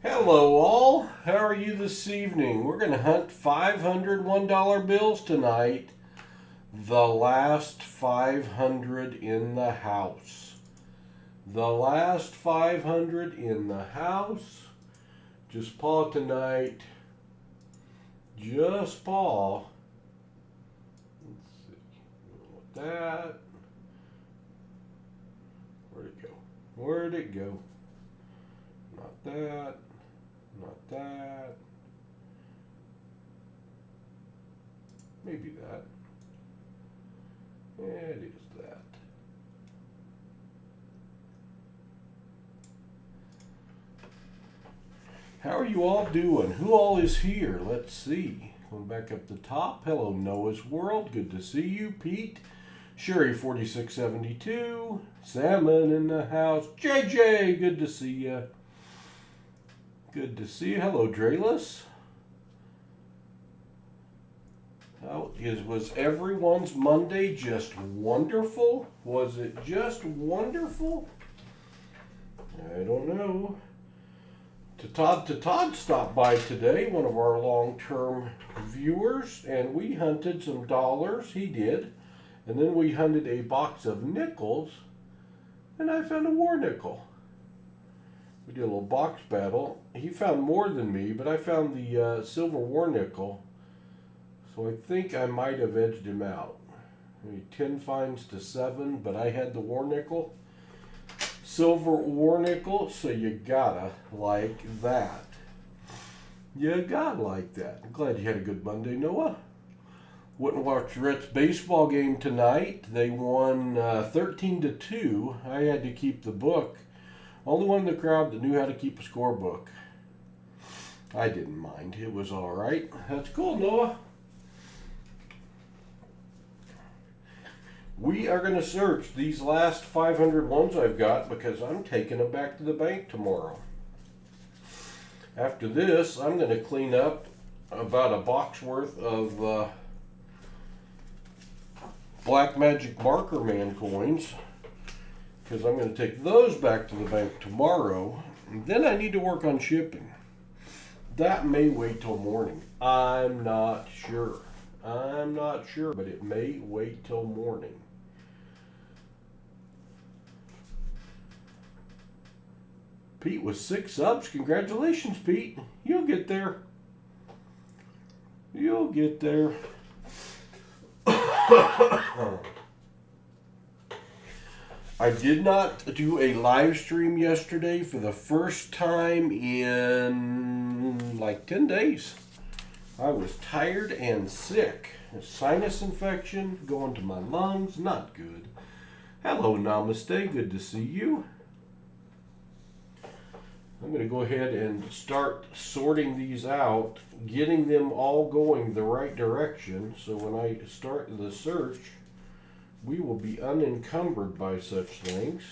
Hello all, how are you this evening? We're going to hunt $501 bills tonight. The last 500 in the house. The last 500 in the house. Just paw tonight. Just paw. Let's see. That. Where'd it go? Where'd it go? Not that. Not that. Maybe that. It is that. How are you all doing? Who all is here? Let's see. Going back up the top. Hello, Noah's World. Good to see you. Pete. Sherry 4672. Salmon in the house. JJ. Good to see you. Good to see you. Hello, Drayless. Was everyone's Monday just wonderful? Was it just wonderful? I don't know. Todd stopped by today, one of our long-term viewers, and we hunted some dollars. He did. And then we hunted a box of nickels, and I found a war nickel. We did a little box battle. He found more than me, but I found the silver war nickel. So I think I might have edged him out. Maybe 10 finds to 7, but I had the war nickel. Silver war nickel, so you gotta like that. You gotta like that. I'm glad you had a good Monday, Noah. Went and watched Rhett's baseball game tonight. They won 13-2. I had to keep the book. Only one in the crowd that knew how to keep a scorebook. I didn't mind. It was all right. That's cool, Noah. We are going to search these last 500 ones I've got because I'm taking them back to the bank tomorrow. After this, I'm going to clean up about a box worth of Black Magic Marker Man coins, because I'm going to take those back to the bank tomorrow. And then I need to work on shipping. That may wait till morning. I'm not sure. I'm not sure, but it may wait till morning. Pete with 6 subs. Congratulations, Pete. You'll get there. You'll get there. I did not do a live stream yesterday for the first time in like 10 days. I was tired and sick. A sinus infection going to my lungs, not good. Hello, Namaste, good to see you. I'm going to go ahead and start sorting these out, getting them all going the right direction, so when I start the search, we will be unencumbered by such things.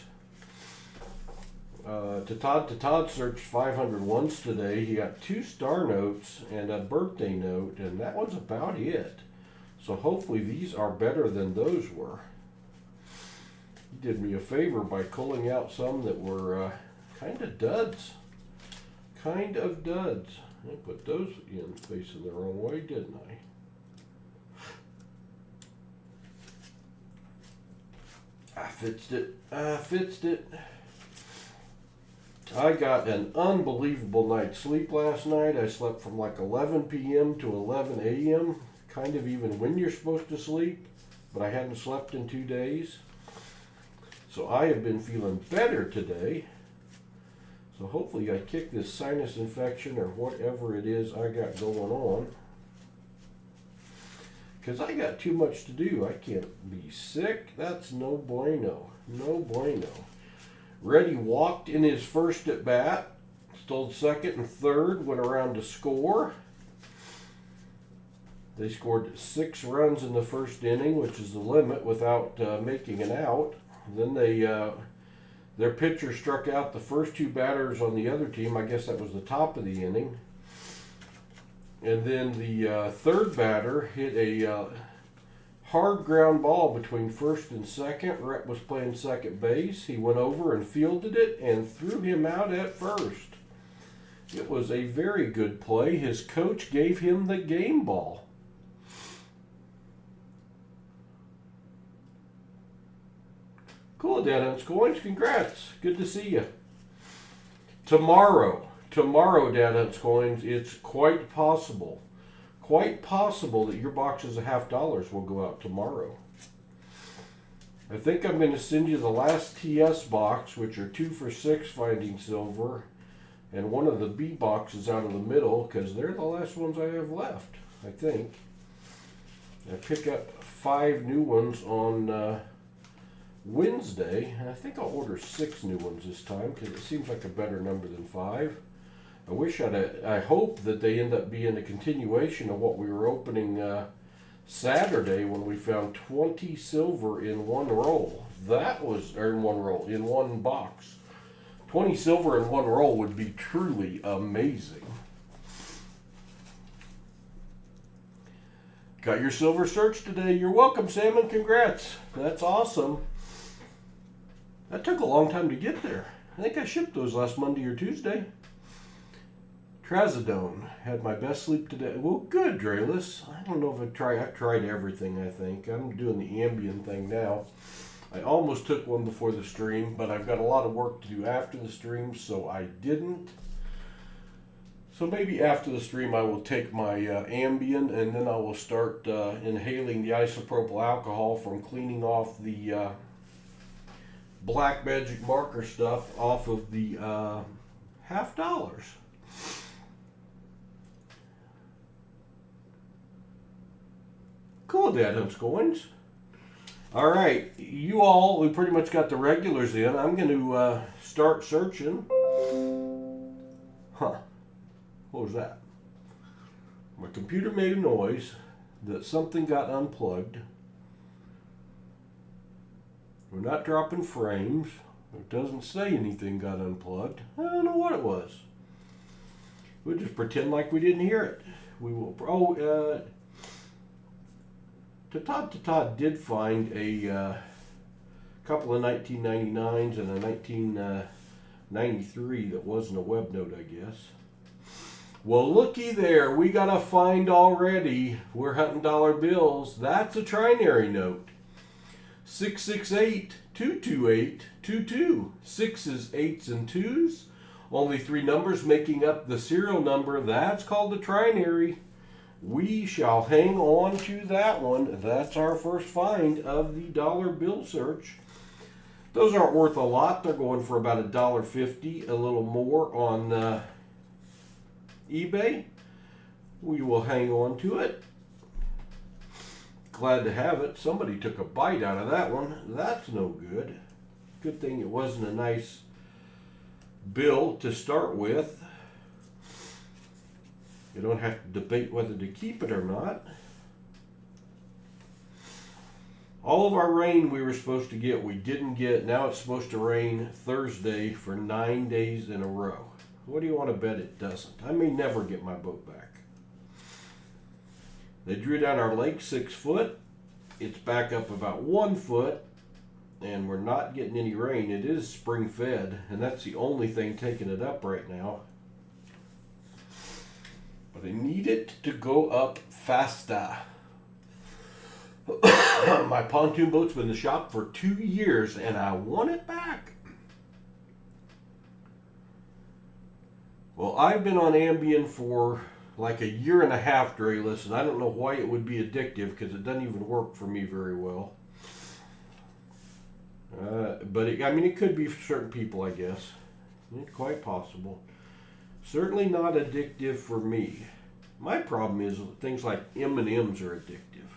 Todd searched 500 once today. He got 2 star notes and a birthday note, and that was about it. So hopefully these are better than those were. He did me a favor by pulling out some that were kind of duds. Kind of duds. I put those in facing the wrong way, didn't I? I fixed it. I fixed it. I got an unbelievable night's sleep last night. I slept from like 11 p.m. to 11 a.m. Kind of even when you're supposed to sleep, but I hadn't slept in 2 days. So I have been feeling better today. So hopefully I kick this sinus infection or whatever it is I got going on. Because I got too much to do. I can't be sick. That's no bueno. No bueno. Reddy walked in his first at bat. Stole second and third. Went around to score. They scored 6 runs in the first inning, which is the limit, without making an out. Then their pitcher struck out the first 2 batters on the other team. I guess that was the top of the inning. And then the third batter hit a hard ground ball between first and second. Rhett was playing second base. He went over and fielded it and threw him out at first. It was a very good play. His coach gave him the game ball. Cool, Dad Hunt's Coins. Congrats. Good to see you. Tomorrow, Dad Hunt's Coins, it's quite possible that your boxes of $50 will go out tomorrow. I think I'm going to send you the last TS box, which are 2 for $6 finding silver, and one of the B boxes out of the middle, because they're the last ones I have left, I think. I pick up 5 new ones on Wednesday, and I think I'll order 6 new ones this time, because it seems like a better number than 5. I hope that they end up being a continuation of what we were opening Saturday when we found 20 silver in one roll. In one box. 20 silver in one roll would be truly amazing. Got your silver search today. You're welcome, Salmon. Congrats. That's awesome. That took a long time to get there. I think I shipped those last Monday or Tuesday. Trazodone. Had my best sleep today. Well, good, Drayless. I don't know if I've tried everything, I think. I'm doing the Ambien thing now. I almost took one before the stream, but I've got a lot of work to do after the stream, so I didn't. So maybe after the stream I will take my Ambien, and then I will start inhaling the isopropyl alcohol from cleaning off the black magic marker stuff off of the $50. Cool, Dad Hunt's Coins. All right, you all, we pretty much got the regulars in. I'm going to start searching. What was that? My computer made a noise that something got unplugged. We're not dropping frames. It doesn't say anything got unplugged. I don't know what it was. We'll just pretend like we didn't hear it. We will. Todd did find a couple of 1999s and a 1993 that wasn't a web note, I guess. Well, looky there. We got a find already. We're hunting dollar bills. That's a trinary note. 668-228-22. 6s, 8s, and 2s. Only 3 numbers making up the serial number. That's called a trinary. We shall hang on to that one. That's our first find of the dollar bill search. Those aren't worth a lot. They're going for about $1.50, a little more on eBay. We will hang on to it. Glad to have it. Somebody took a bite out of that one. That's no good. Good thing it wasn't a nice bill to start with. You don't have to debate whether to keep it or not. All of our rain we were supposed to get, we didn't get. Now it's supposed to rain Thursday for 9 days in a row. What do you want to bet it doesn't? I may never get my boat back. They drew down our lake 6 foot. It's back up about 1 foot, and we're not getting any rain. It is spring fed, and that's the only thing taking it up right now. But I need it to go up faster. My pontoon boat's been in the shop for 2 years, and I want it back. Well, I've been on Ambien for like 1.5 years, Drayless, and I don't know why it would be addictive, because it doesn't even work for me very well. But it could be for certain people, I guess. It's quite possible. Certainly not addictive for me. My problem is things like M&Ms are addictive.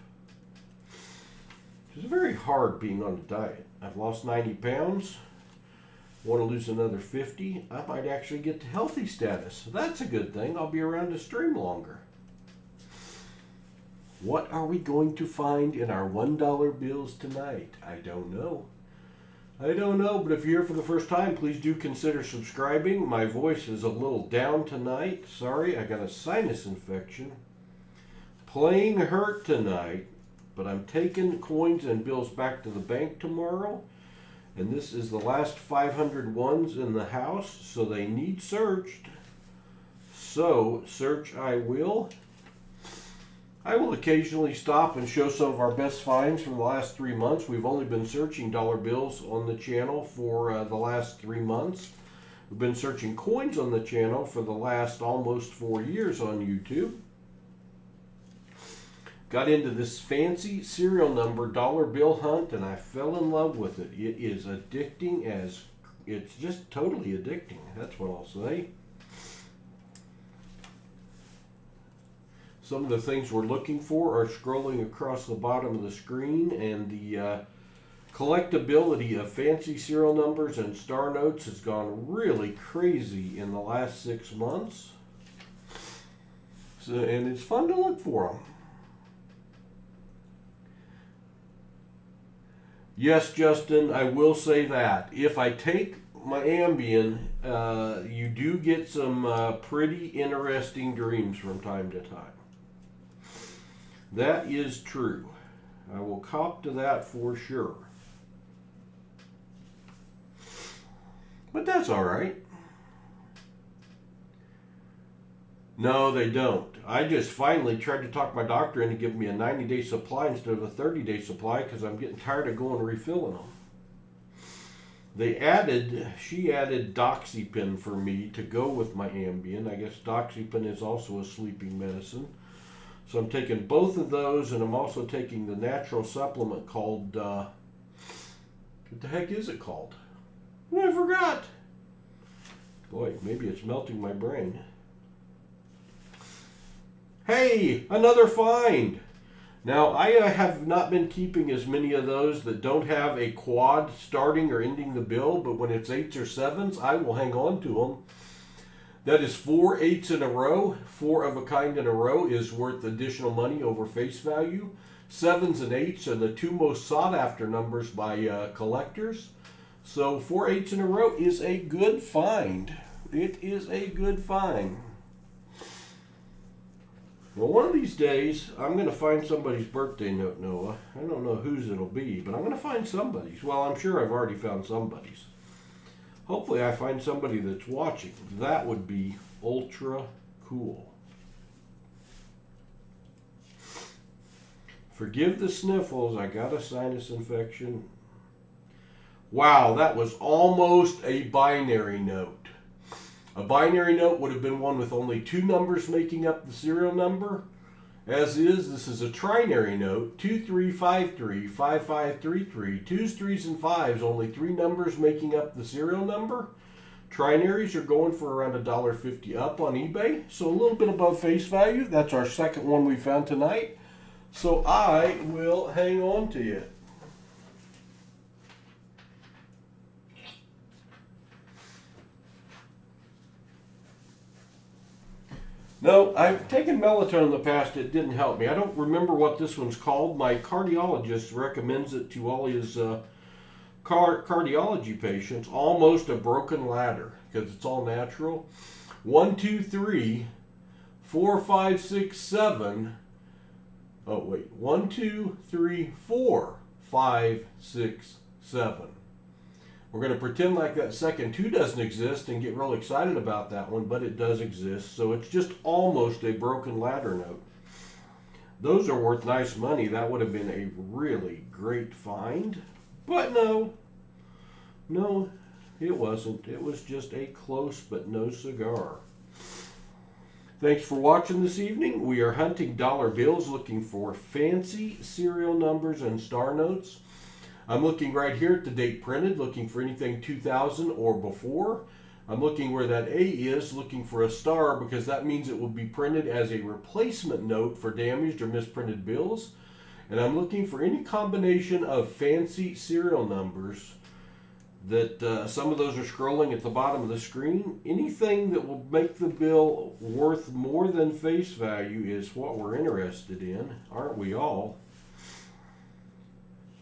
It's very hard being on a diet. I've lost 90 pounds. Want to lose another 50. I might actually get to healthy status. That's a good thing. I'll be around to stream longer. What are we going to find in our $1 bills tonight? I don't know. But if you're here for the first time, please do consider subscribing. My voice is a little down tonight. Sorry, I got a sinus infection. Playing hurt tonight, but I'm taking coins and bills back to the bank tomorrow. And this is the last 500 ones in the house, so they need searched. So, search I will. I will occasionally stop and show some of our best finds from the last 3 months. We've only been searching dollar bills on the channel for the last 3 months. We've been searching coins on the channel for the last almost 4 years on YouTube. Got into this fancy serial number dollar bill hunt and I fell in love with it. It is addicting as, it's just totally addicting. That's what I'll say. Some of the things we're looking for are scrolling across the bottom of the screen, and the collectability of fancy serial numbers and star notes has gone really crazy in the last 6 months. So, and it's fun to look for them. Yes, Justin, I will say that. If I take my Ambien, you do get some pretty interesting dreams from time to time. That is true. I will cop to that for sure. But that's all right. No, they don't. I just finally tried to talk my doctor into giving me a 90-day supply instead of a 30-day supply because I'm getting tired of going and refilling them. She added doxypen for me to go with my Ambien. I guess doxypen is also a sleeping medicine. So I'm taking both of those, and I'm also taking the natural supplement called, what the heck is it called? Oh, I forgot. Boy, maybe it's melting my brain. Hey, another find. Now, I have not been keeping as many of those that don't have a quad starting or ending the bill, but when it's 8s or 7s, I will hang on to them. That is 4 8s in a row. 4 of a kind in a row is worth additional money over face value. 7s and 8s are the two most sought after numbers by collectors. So 4 8s in a row is a good find. It is a good find. Well, one of these days, I'm going to find somebody's birthday note, Noah. I don't know whose it'll be, but I'm going to find somebody's. Well, I'm sure I've already found somebody's. Hopefully I find somebody that's watching. That would be ultra cool. Forgive the sniffles. I got a sinus infection. Wow, that was almost a binary note. A binary note would have been one with only 2 numbers making up the serial number. As is, this is a trinary note, 2353, 5533, 2s, 3s, and 5s, only 3 numbers making up the serial number. Trinaries are going for around $1.50 up on eBay, so a little bit above face value. That's our second one we found tonight. So I will hang on to it. No, I've taken melatonin in the past. It didn't help me. I don't remember what this one's called. My cardiologist recommends it to all his cardiology patients. Almost a broken ladder because it's all natural. 1, 2, 3, 4, 5, 6, 7. Oh, wait. 1, 2, 3, 4, 5, 6, 7. We're going to pretend like that second 2 doesn't exist and get real excited about that one, but it does exist. So it's just almost a broken ladder note. Those are worth nice money. That would have been a really great find. But no, it wasn't. It was just a close but no cigar. Thanks for watching this evening. We are hunting dollar bills, looking for fancy serial numbers and star notes. I'm looking right here at the date printed, looking for anything 2000 or before. I'm looking where that A is, looking for a star because that means it will be printed as a replacement note for damaged or misprinted bills. And I'm looking for any combination of fancy serial numbers that some of those are scrolling at the bottom of the screen. Anything that will make the bill worth more than face value is what we're interested in, aren't we all?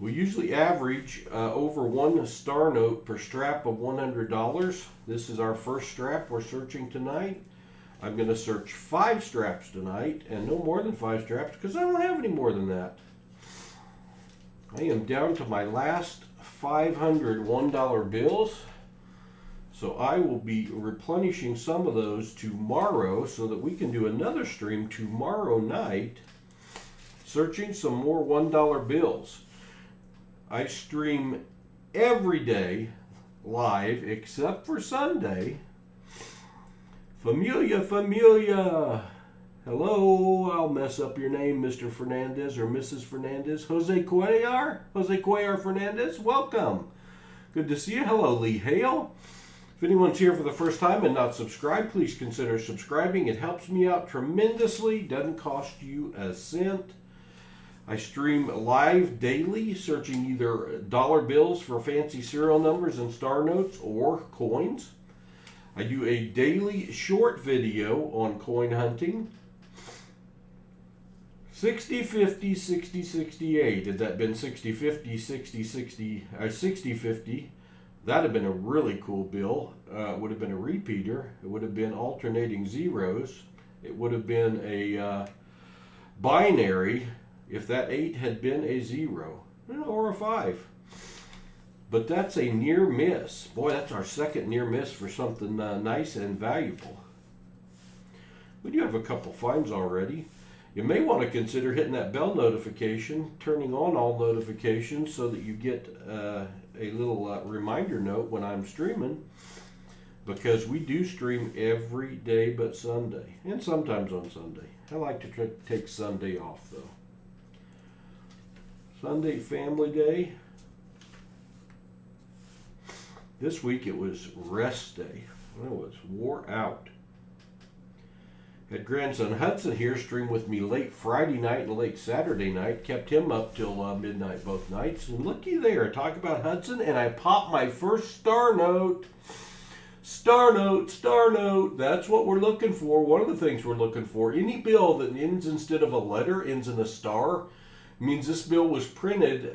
We usually average over 1 star note per strap of $100. This is our first strap we're searching tonight. I'm going to search 5 straps tonight, and no more than 5 straps because I don't have any more than that. I am down to my last 500 $1 bills. So I will be replenishing some of those tomorrow so that we can do another stream tomorrow night searching some more $1 bills. I stream every day live except for Sunday. Familia. Hello, I'll mess up your name, Mr. Fernandez or Mrs. Fernandez. Jose Cuellar Fernandez, welcome. Good to see you. Hello, Lee Hale. If anyone's here for the first time and not subscribed, please consider subscribing. It helps me out tremendously. Doesn't cost you a cent. I stream live daily, searching either dollar bills for fancy serial numbers and star notes or coins. I do a daily short video on coin hunting. 60-50, 60-68. Had that been 60-50, 60-60, or 60-50, that'd have been a really cool bill. It would have been a repeater. It would have been alternating zeros. It would have been a binary if that 8 had been a 0 or a 5. But that's a near miss. Boy, that's our second near miss for something nice and valuable. We do have a couple finds already. You may want to consider hitting that bell notification, turning on all notifications so that you get a little reminder note when I'm streaming, because we do stream every day but Sunday, and sometimes on Sunday. I like to take Sunday off though. Sunday family day. This week it was rest day. I was wore out. Had grandson Hudson here stream with me late Friday night and late Saturday night. Kept him up till midnight both nights. And looky there, talk about Hudson, and I popped my first star note. Star note. That's what we're looking for. One of the things we're looking for. Any bill that ends instead of a letter, ends in a star, means this bill was printed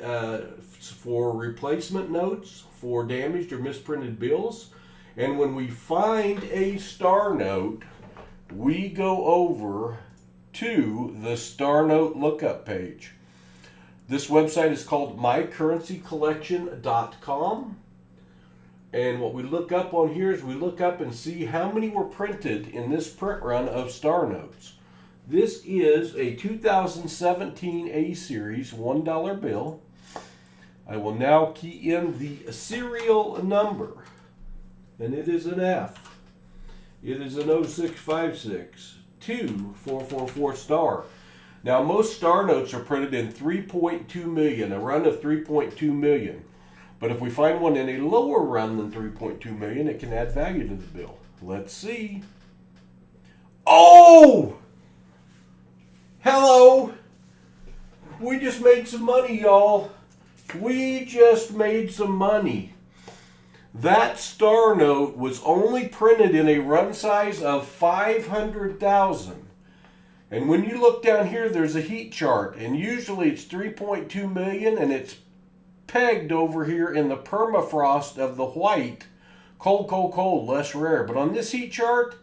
for replacement notes for damaged or misprinted bills. And when we find a star note, we go over to the star note lookup page. This website is called mycurrencycollection.com. And what we look up on here is we look up and see how many were printed in this print run of star notes. This is a 2017 A series $1 bill. I will now key in the serial number, and it is an F. It is an 0656 2444 star. Now, most star notes are printed in 3.2 million, a run of 3.2 million. But if we find one in a lower run than 3.2 million, it can add value to the bill. Let's see. Oh! Hello! We just made some money, y'all. We just made some money. That star note was only printed in a run size of 500,000. And when you look down here, there's a heat chart. And usually it's 3.2 million, and it's pegged over here in the permafrost of the white. Cold, less rare. But on this heat chart,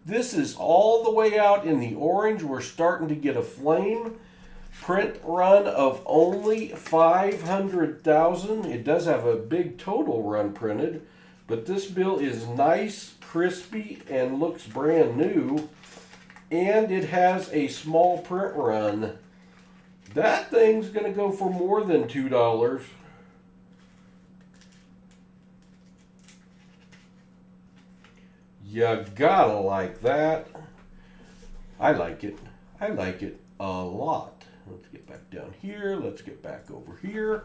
this is all the way out in the orange. We're starting to get a flame. Print run of only 500,000. It does have a big total run printed, but this bill is nice, crispy, and looks brand new. And it has a small print run. That thing's going to go for more than $2. You gotta like that. I like it. I like it a lot. Let's get back down here. Let's get back over here.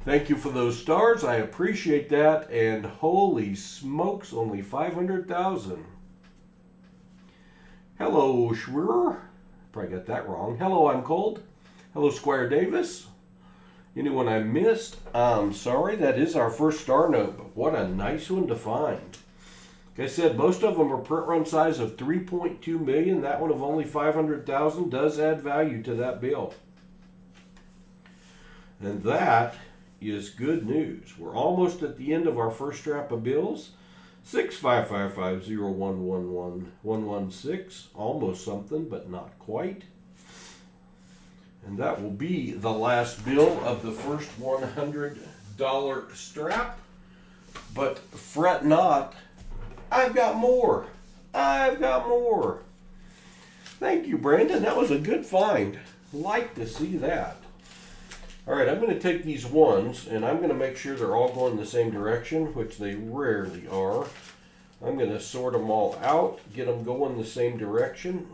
Thank you for those stars. I appreciate that. And holy smokes, only 500,000. Hello, Schwer. Probably got that wrong. Hello, I'm Cold. Hello, Squire Davis. Anyone I missed, I'm sorry. That is our first star note, but what a nice one to find. Like I said, most of them are print run size of 3.2 million. That one of only 500,000 does add value to that bill. And that is good news. We're almost at the end of our first strap of bills. 65550111116. Almost something, but not quite. And that will be the last bill of the first $100 strap. But fret not. I've got more. I've got more. Thank you, Brandon. That was a good find. Like to see that. All right, I'm going to take these ones, and I'm going to make sure they're all going the same direction, which they rarely are. I'm going to sort them all out, get them going the same direction.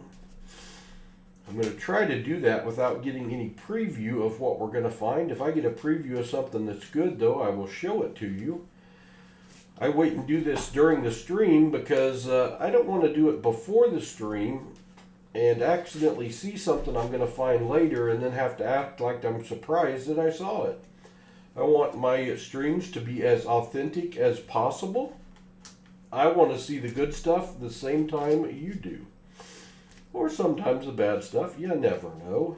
I'm going to try to do that without getting any preview of what we're going to find. If I get a preview of something that's good, though, I will show it to you. I wait and do this during the stream because I don't want to do it before the stream and accidentally see something I'm going to find later and then have to act like I'm surprised that I saw it. I want my streams to be as authentic as possible. I want to see the good stuff the same time you do. Or sometimes the bad stuff, you never know.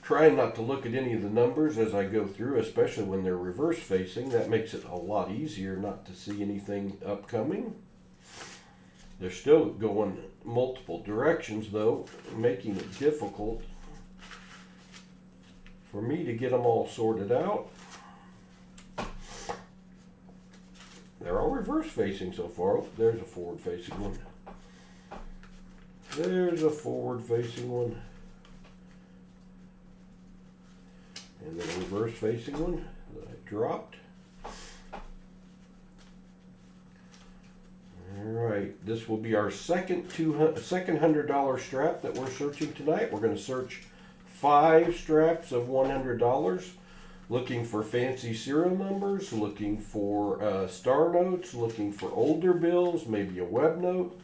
Trying not to look at any of the numbers as I go through, especially when they're reverse facing. That makes it a lot easier not to see anything upcoming. They're still going multiple directions though, making it difficult for me to get them all sorted out. They're all reverse facing so far. Oh, there's a forward facing one. There's a forward facing one. And then a reverse facing one that I dropped. Alright, this will be our second $100 strap that we're searching tonight. We're going to search 5 straps of $100, looking for fancy serial numbers, looking for star notes, looking for older bills, maybe a web note,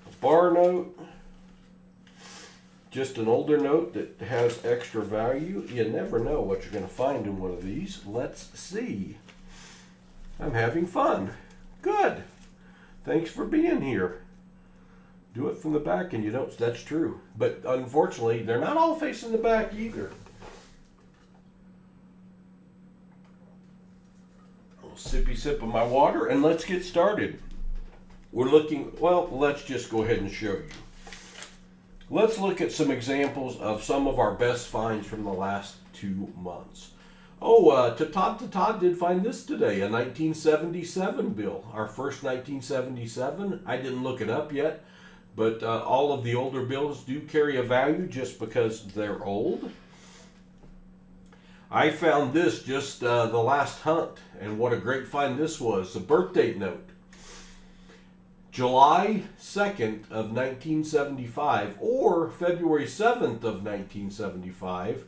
a bar note, just an older note that has extra value. You never know what you're going to find in one of these. Let's see. I'm having fun. Good. Thanks for being here. Do it from the back and you don't. That's true. But unfortunately, they're not all facing the back either. A little sippy sip of my water and let's get started. We're looking, well, let's just go ahead and show you. Let's look at some examples of some of our best finds from the last 2 months. Oh, Todd did find this today, a 1977 bill, our first 1977. I didn't look it up yet, but all of the older bills do carry a value just because they're old. I found this just the last hunt, and what a great find this was, a birthday note. July 2nd of 1975 or February 7th of 1975.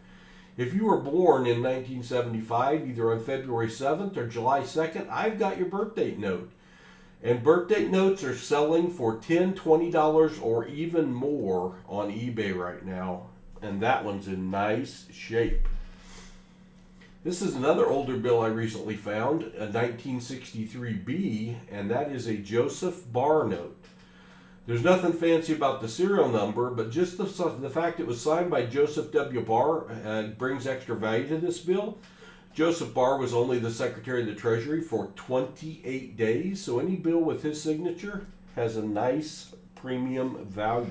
If you were born in 1975, either on February 7th or July 2nd, I've got your birthday note. And birthday notes are selling for $10, $20 or even more on eBay right now. And that one's in nice shape. This is another older bill I recently found, a 1963B, and that is a Joseph Barr note. There's nothing fancy about the serial number, but just the fact it was signed by Joseph W. Barr brings extra value to this bill. Joseph Barr was only the Secretary of the Treasury for 28 days, so any bill with his signature has a nice premium value.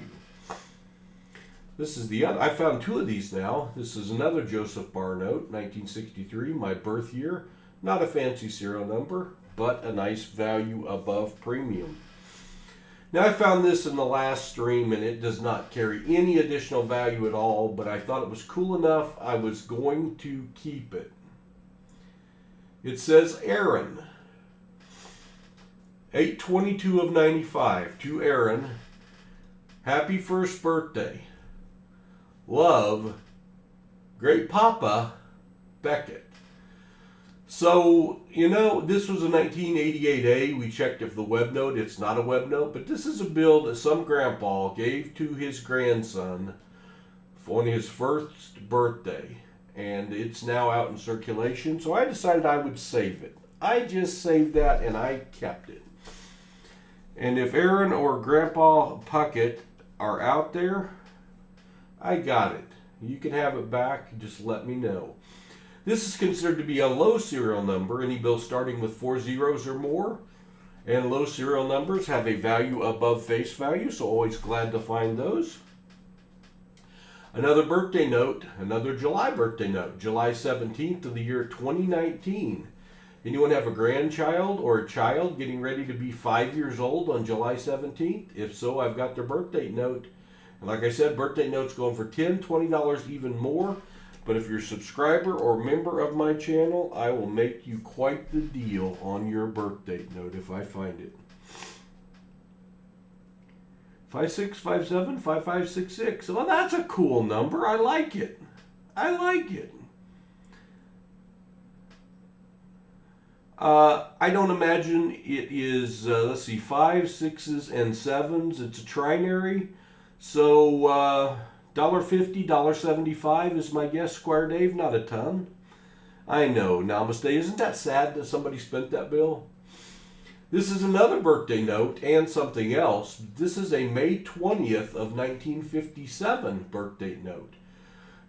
This is the other. I found 2 of these now. This is another Joseph Barr note, 1963, my birth year. Not a fancy serial number, but a nice value above premium. Now I found this in the last stream and it does not carry any additional value at all, but I thought it was cool enough I was going to keep it. It says Aaron, 8/22 of 95, to Aaron, happy first birthday. Love, Great Papa Beckett. So, you know, this was a 1988A. We checked if the web note, it's not a web note, but this is a bill that some grandpa gave to his grandson on his first birthday. And it's now out in circulation, so I decided I would save it. I just saved that and I kept it. And if Aaron or Grandpa Puckett are out there, I got it. You can have it back, just let me know. This is considered to be a low serial number, any bill starting with 4 zeros or more. And low serial numbers have a value above face value, so always glad to find those. Another birthday note, another July birthday note, July 17th of the year 2019. Anyone have a grandchild or a child getting ready to be 5 years old on July 17th? If so, I've got their birthday note. And like I said, birthday notes going for $10, $20, even more. But if you're a subscriber or member of my channel, I will make you quite the deal on your birthday note if I find it. 56575566. Well, that's a cool number. I like it. I like it. I don't imagine it is, let's see, 5s, 6s, and 7s. It's a trinary. So, $1.50, $1.75 is my guess, Squire Dave. Not a ton. I know. Namaste. Isn't that sad that somebody spent that bill? This is another birthday note and something else. This is a May 20th of 1957 birthday note.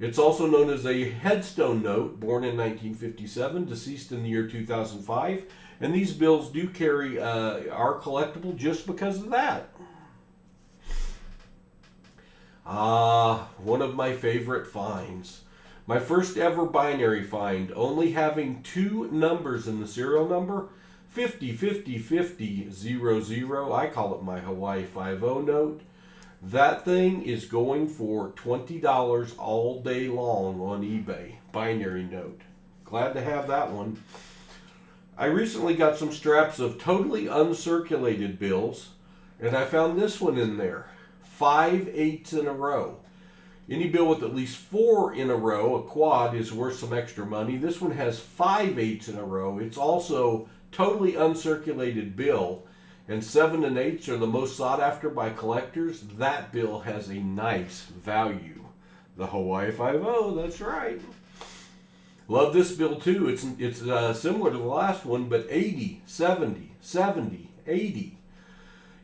It's also known as a headstone note, born in 1957, deceased in the year 2005. And these bills do carry, are collectible just because of that. One of my favorite finds. My first ever binary find, only having 2 numbers in the serial number, 50, 50, 50, 0, 0. I call it my Hawaii 5-0 note. That thing is going for $20 all day long on eBay. Binary note. Glad to have that one. I recently got some straps of totally uncirculated bills, and I found this one in there. 5 8s in a row. Any bill with at least 4 in a row, a quad, is worth some extra money. This one has 5 8s in a row. It's also totally uncirculated bill. And 7 and 8s are the most sought after by collectors. That bill has a nice value. The Hawaii 5-0, that's right. Love this bill too. It's similar to the last one, but 80, 70, 70, 80.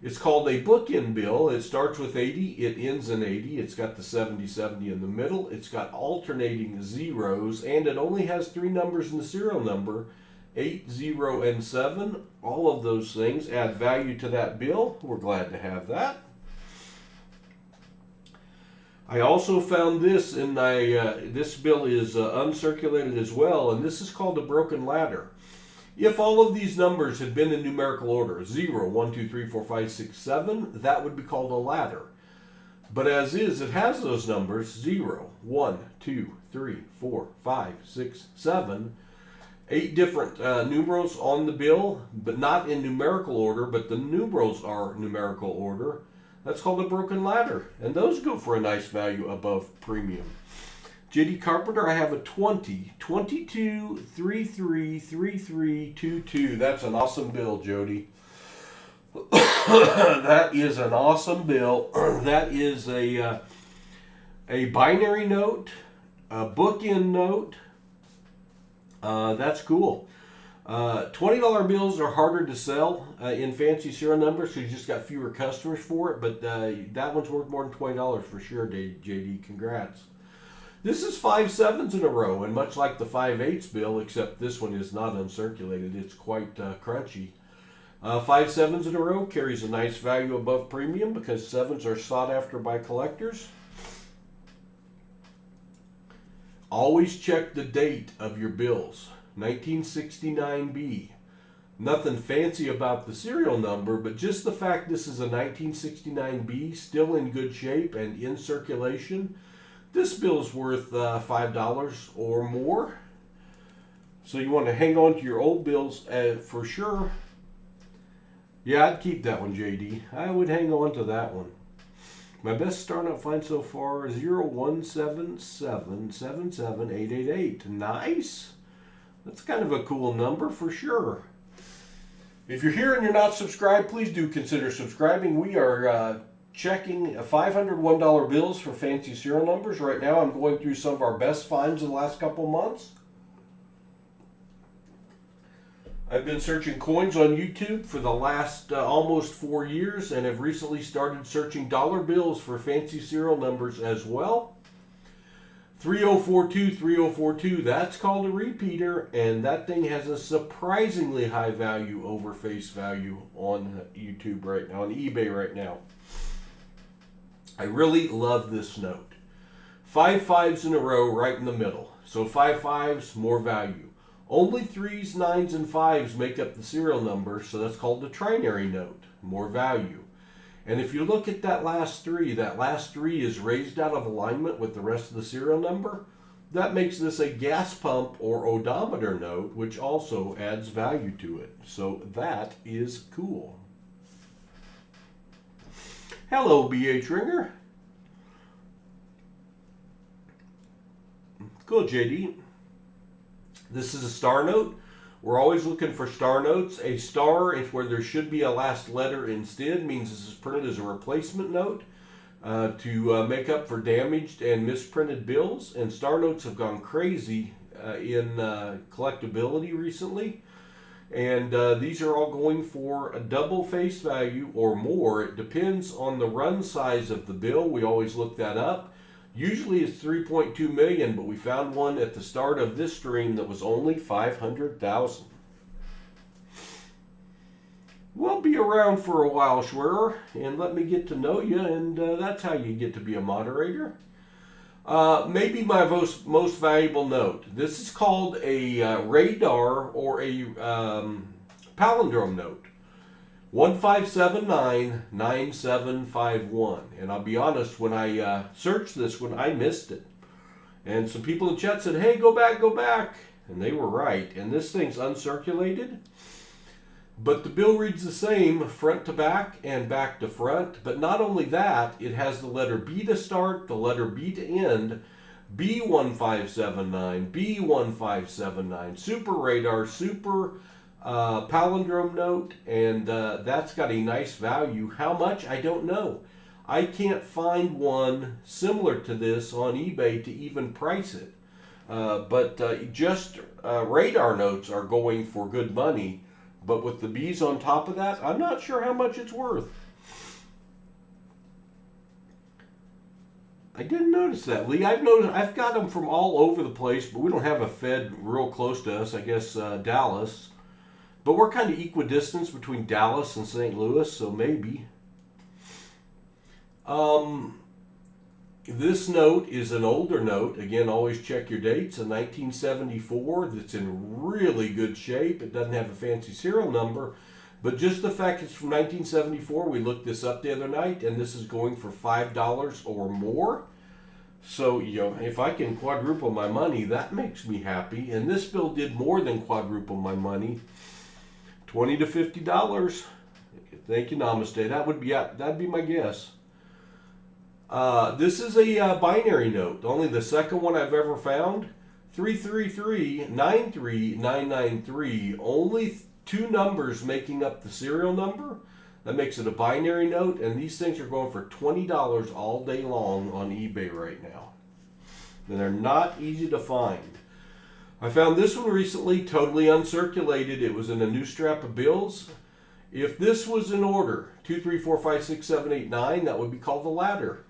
It's called a bookend bill. It starts with 80, it ends in 80. It's got the 70, 70 in the middle. It's got alternating zeros, and it only has 3 numbers in the serial number. 8, 0, and 7, all of those things add value to that bill. We're glad to have that. I also found this in this bill is uncirculated as well, and this is called a broken ladder. If all of these numbers had been in numerical order, 0, 1, 2, 3, 4, 5, 6, 7, that would be called a ladder. But as is, it has those numbers, 0, 1, 2, 3, 4, 5, 6, 7, 8 different numerals on the bill, but not in numerical order, but the numerals are numerical order. That's called a broken ladder, and those go for a nice value above premium. JD Carpenter, I have a 20, 22, 33, 33, 22. That's an awesome bill, Jody. That is an awesome bill. That is a binary note, a bookend note. That's cool. $20 bills are harder to sell in fancy serial numbers, so you just got fewer customers for it, but that one's worth more than $20 for sure, JD. Congrats. This is 5 7s in a row, and much like the 5 8s bill, except this one is not uncirculated, it's quite crunchy. 5 7s in a row carries a nice value above premium because 7s are sought after by collectors. Always check the date of your bills. 1969B. Nothing fancy about the serial number, but just the fact this is a 1969B, still in good shape and in circulation. This bill is worth $5 or more. So you want to hang on to your old bills for sure. Yeah, I'd keep that one, JD. I would hang on to that one. My best startup find so far is 017777888. Nice. That's kind of a cool number for sure. If you're here and you're not subscribed, please do consider subscribing. We are checking $501 bills for fancy serial numbers. Right now I'm going through some of our best finds in the last couple months. I've been searching coins on YouTube for the last almost 4 years and have recently started searching dollar bills for fancy serial numbers as well. 3042, 3042, that's called a repeater, and that thing has a surprisingly high value over face value on YouTube right now, on eBay right now. I really love this note. 5 5s in a row right in the middle. So 5 5s, more value. Only 3s, 9s, and 5s make up the serial number, so that's called the trinary note, more value. And if you look at that last 3 is raised out of alignment with the rest of the serial number. That makes this a gas pump or odometer note, which also adds value to it. So that is cool. Hello, BH Ringer. Cool, JD. This is a star note. We're always looking for star notes. A star is where there should be a last letter instead, means this is printed as a replacement note to make up for damaged and misprinted bills. And star notes have gone crazy in collectability recently. And these are all going for a double face value or more. It depends on the run size of the bill. We always look that up. Usually it's 3.2 million, but we found one at the start of this stream that was only 500,000. We'll be around for a while, Schwerer, and let me get to know you, and that's how you get to be a moderator. Maybe my most valuable note. This is called a radar or a palindrome note. 15799751. And I'll be honest, when I searched this one, I missed it. And some people in the chat said, hey, go back. And they were right. And this thing's uncirculated. But the bill reads the same front to back and back to front. But not only that, it has the letter B to start, the letter B to end, B1579, B1579, super radar, super palindrome note, and that's got a nice value. How much? I don't know. I can't find one similar to this on eBay to even price it. But just radar notes are going for good money. But with the B's on top of that, I'm not sure how much it's worth. I didn't notice that, Lee. I've got them from all over the place, but we don't have a Fed real close to us. I guess Dallas. But we're kind of equidistant between Dallas and St. Louis, so maybe. This note is an older note. Again, always check your dates. A 1974 that's in really good shape. It doesn't have a fancy serial number. But just the fact it's from 1974, we looked this up the other night, and this is going for $5 or more. So, if I can quadruple my money, that makes me happy. And this bill did more than quadruple my money. $20 to $50. Thank you, Namaste. That'd be my guess. This is a binary note. Only the second one I've ever found. 333-93993. Only two numbers making up the serial number. That makes it a binary note. And these things are going for $20 all day long on eBay right now. And they're not easy to find. I found this one recently, totally uncirculated. It was in a new strap of bills. If this was in order, 2, 3, 4, 5, 6, 7, 8, 9, that would be called a ladder.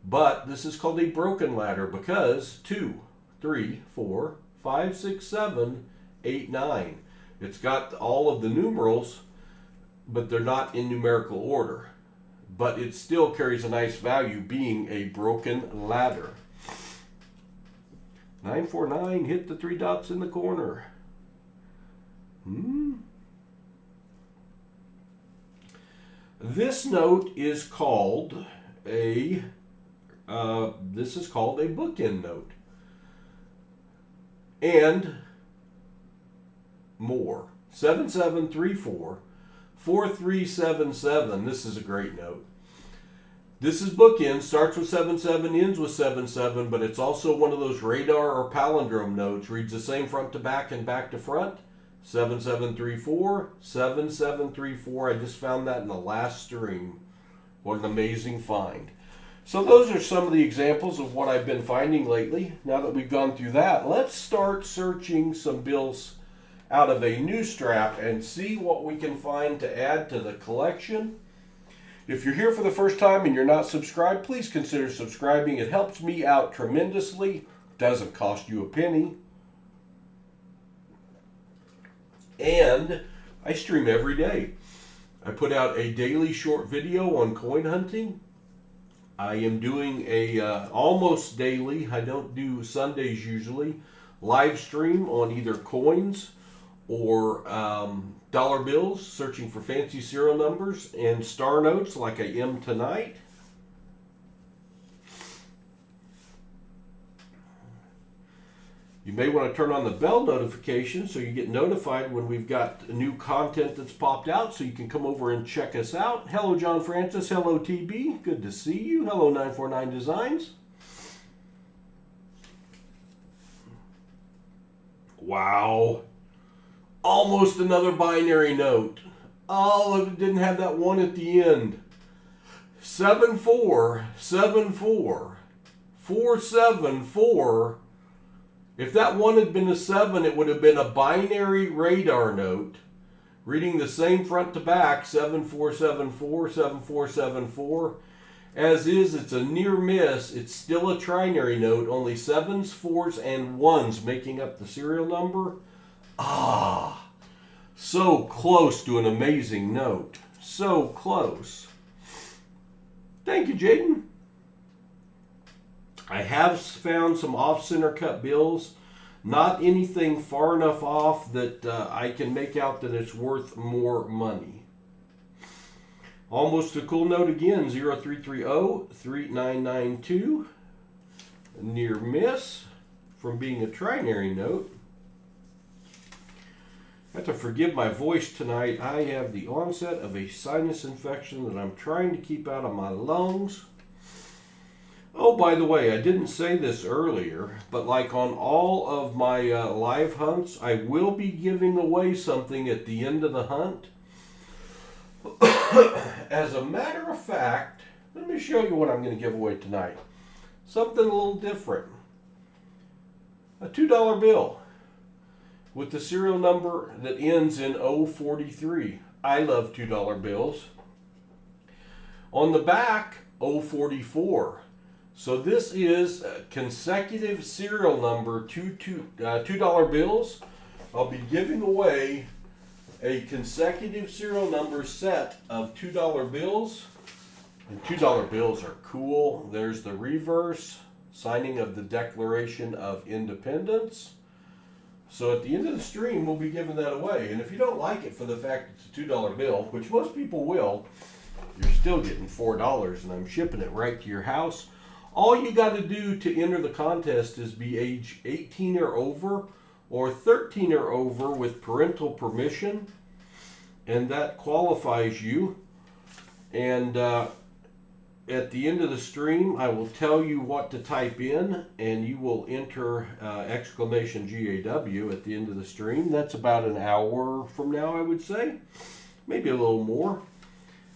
But this is called a broken ladder because 2, 3, 4, 5, 6, 7, 8, 9. It's got all of the numerals, but they're not in numerical order. But it still carries a nice value being a broken ladder. 949, hit the 3 dots in the corner. This note is called a bookend note. And more. 7734-4377. This is a great note. This is bookend, starts with 77, ends with 77, but it's also one of those radar or palindrome notes. Reads the same front to back and back to front. 7734-7734. I just found that in the last stream. What an amazing find. So those are some of the examples of what I've been finding lately. Now that we've gone through that, let's start searching some bills out of a new strap and see what we can find to add to the collection. If you're here for the first time and you're not subscribed, please consider subscribing. It helps me out tremendously. Doesn't cost you a penny. And I stream every day. I put out a daily short video on coin hunting. I am doing a almost daily, I don't do Sundays usually, live stream on either coins or dollar bills, searching for fancy serial numbers and star notes like I am tonight. You may want to turn on the bell notification so you get notified when we've got new content that's popped out, so you can come over and check us out. Hello, John Francis. Hello, TB. Good to see you. Hello, 949 Designs. Wow. Almost another binary note. Oh, it didn't have that one at the end. 7474 474. If that one had been a 7, it would have been a binary radar note reading the same front to back, 7474 7474. As is, it's a near miss. It's still a trinary note, only 7s, 4s, and 1s making up the serial number. Ah, so close to an amazing note. So close. Thank you, Jaden. I have found some off-center cut bills. Not anything far enough off that I can make out that it's worth more money. Almost a cool note again, 0330-3992. Near miss from being a trinary note. I have to forgive my voice tonight. I have the onset of a sinus infection that I'm trying to keep out of my lungs. Oh, by the way, I didn't say this earlier, but like on all of my live hunts, I will be giving away something at the end of the hunt. As a matter of fact, let me show you what I'm going to give away tonight. Something a little different. A $2 bill with the serial number that ends in 043. I love $2 bills. On the back, 044. So this is a consecutive serial number, $2 bills. I'll be giving away a consecutive serial number set of $2 bills. And $2 bills are cool. There's the reverse, signing of the Declaration of Independence. So at the end of the stream, we'll be giving that away. And if you don't like it for the fact it's a $2 bill, which most people will, you're still getting $4 and I'm shipping it right to your house. All you got to do to enter the contest is be age 18 or over, or 13 or over with parental permission, and that qualifies you. And at the end of the stream, I will tell you what to type in, and you will enter exclamation GAW at the end of the stream. That's about an hour from now, I would say, maybe a little more.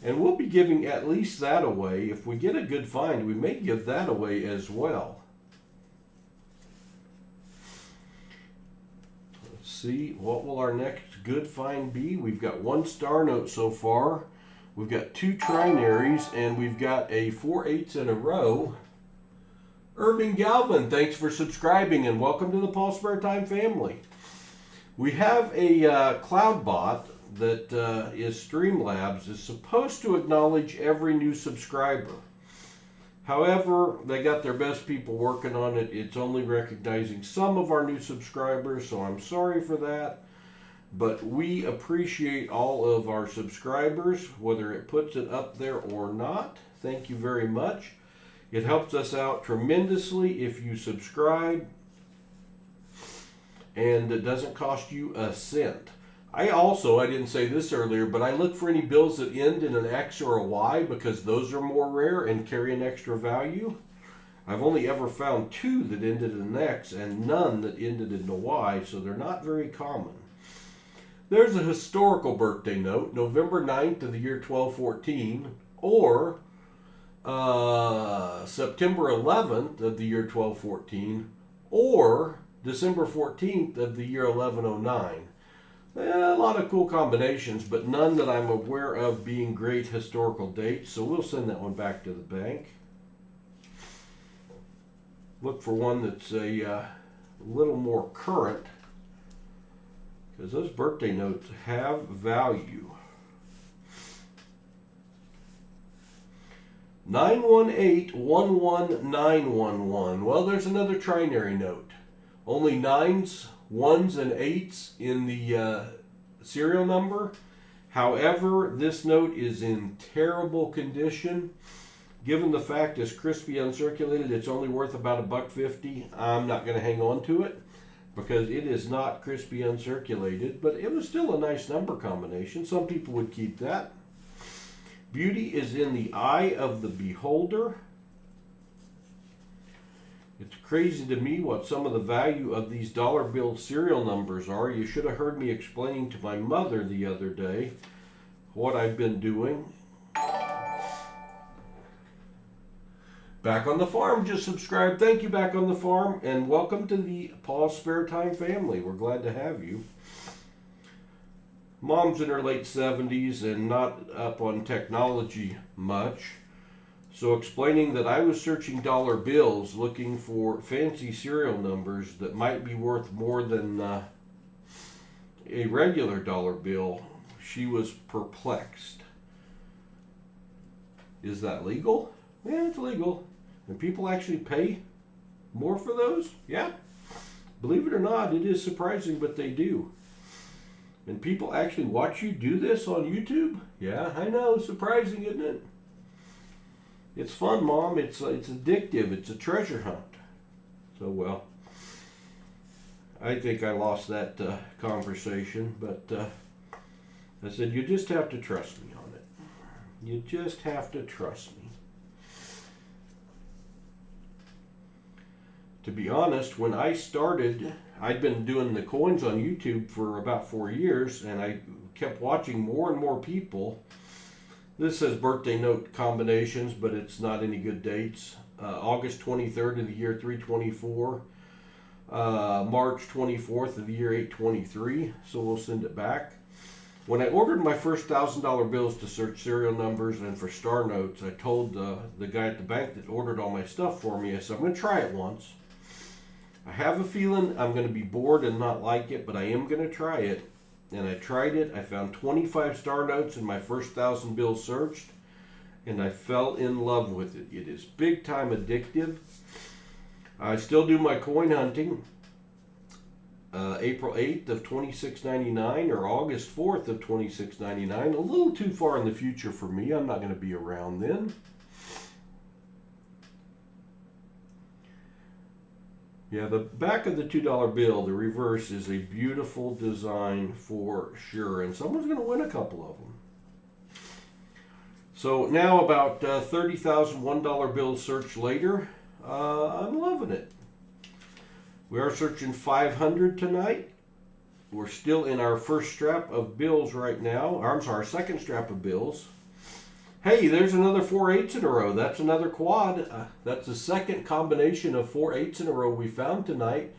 And we'll be giving at least that away. If we get a good find, we may give that away as well. Let's see, what will our next good find be? We've got 1 star note so far. We've got 2 trinaries, and we've got a 4/8 in a row. Irving Galvin, thanks for subscribing, and welcome to the PasSpareTime family. We have a cloud bot that is Streamlabs, is supposed to acknowledge every new subscriber. However, they got their best people working on it. It's only recognizing some of our new subscribers, so I'm sorry for that. But we appreciate all of our subscribers, whether it puts it up there or not. Thank you very much. It helps us out tremendously if you subscribe, and it doesn't cost you a cent. I didn't say this earlier, but I look for any bills that end in an X or a Y because those are more rare and carry an extra value. I've only ever found 2 that ended in an X and none that ended in a Y, so they're not very common. There's a historical birthday note, November 9th of the year 1214, or September 11th of the year 1214, or December 14th of the year 1109. A lot of cool combinations, but none that I'm aware of being great historical dates, so we'll send that one back to the bank. Look for one that's a little more current, because those birthday notes have value. 918-11911. Well, there's another trinary note. Only 9s, 1s, and 8s in the serial number. However, this note is in terrible condition. Given the fact it's crispy uncirculated, it's only worth about $1.50. I'm not going to hang on to it because it is not crispy uncirculated, but it was still a nice number combination. Some people would keep that. Beauty is in the eye of the beholder. It's crazy to me what some of the value of these dollar bill serial numbers are. You should have heard me explaining to my mother the other day what I've been doing. Back on the Farm just subscribed. Thank you, Back on the Farm, and welcome to the PasSpareTime family. We're glad to have you. Mom's in her late 70s and not up on technology much. So explaining that I was searching dollar bills looking for fancy serial numbers that might be worth more than a regular dollar bill, she was perplexed. Is that legal? Yeah, it's legal. And people actually pay more for those? Yeah. Believe it or not, it is surprising, but they do. And people actually watch you do this on YouTube? Yeah, I know. Surprising, isn't it? It's fun, Mom. It's addictive. It's a treasure hunt. So, well, I think I lost that conversation, but I said, you just have to trust me on it. You just have to trust me. To be honest, when I started, I'd been doing the coins on YouTube for about 4 years, and I kept watching more and more people. This says birthday note combinations, but it's not any good dates. August 23rd of the year 324, March 24th of the year 823, so we'll send it back. When I ordered my first $1,000 bills to search serial numbers and for star notes, I told the guy at the bank that ordered all my stuff for me, I said, I'm going to try it once. I have a feeling I'm going to be bored and not like it, but I am going to try it. And I tried it. I found 25 star notes in my first 1,000 bills searched, and I fell in love with it. It is big time addictive. I still do my coin hunting. April 8th of $26.99 or August 4th of $26.99. A little too far in the future for me. I'm not going to be around then. Yeah, the back of the $2 bill, the reverse, is a beautiful design for sure, and someone's going to win a couple of them. So now about 30,000 $1 bills searched later, I'm loving it. We are searching 500 tonight. We're still in our first strap of bills right now. I'm sorry, second strap of bills. Hey, there's another 4 8s in a row. That's another quad. That's the second combination of 4 8s in a row we found tonight.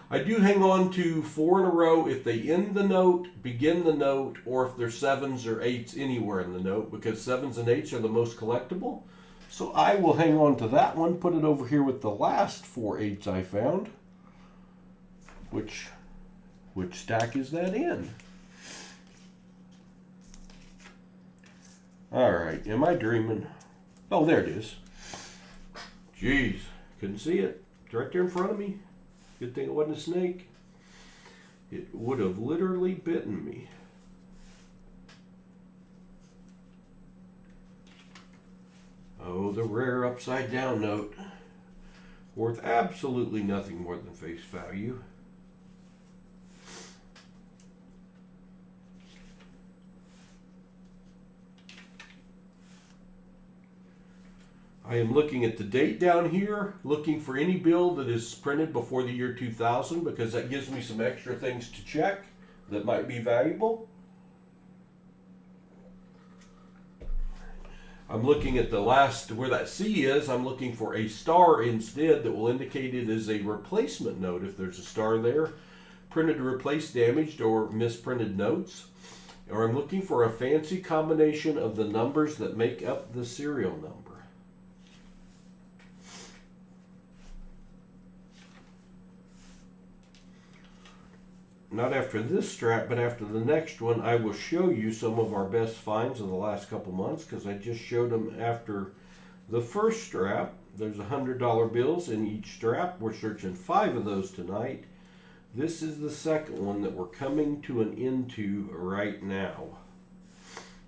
I do hang on to 4 in a row if they end the note, begin the note, or if there's 7s or 8s anywhere in the note, because 7s and 8s are the most collectible. So I will hang on to that one, put it over here with the last 4 8s I found. Which stack is that in? All right, am I dreaming? Oh, there it is. Jeez, couldn't see it. It's right there in front of me. Good thing it wasn't a snake. It would have literally bitten me. Oh, the rare upside down note. Worth absolutely nothing more than face value. I am looking at the date down here, looking for any bill that is printed before the year 2000, because that gives me some extra things to check that might be valuable. I'm looking at the last, where that C is, I'm looking for a star instead that will indicate it as a replacement note if there's a star there. Printed to replace damaged or misprinted notes. Or I'm looking for a fancy combination of the numbers that make up the serial number. Not after this strap, but after the next one, I will show you some of our best finds of the last couple months, because I just showed them after the first strap. There's $100 bills in each strap. We're searching 5 of those tonight. This is the second one that we're coming to an end to right now.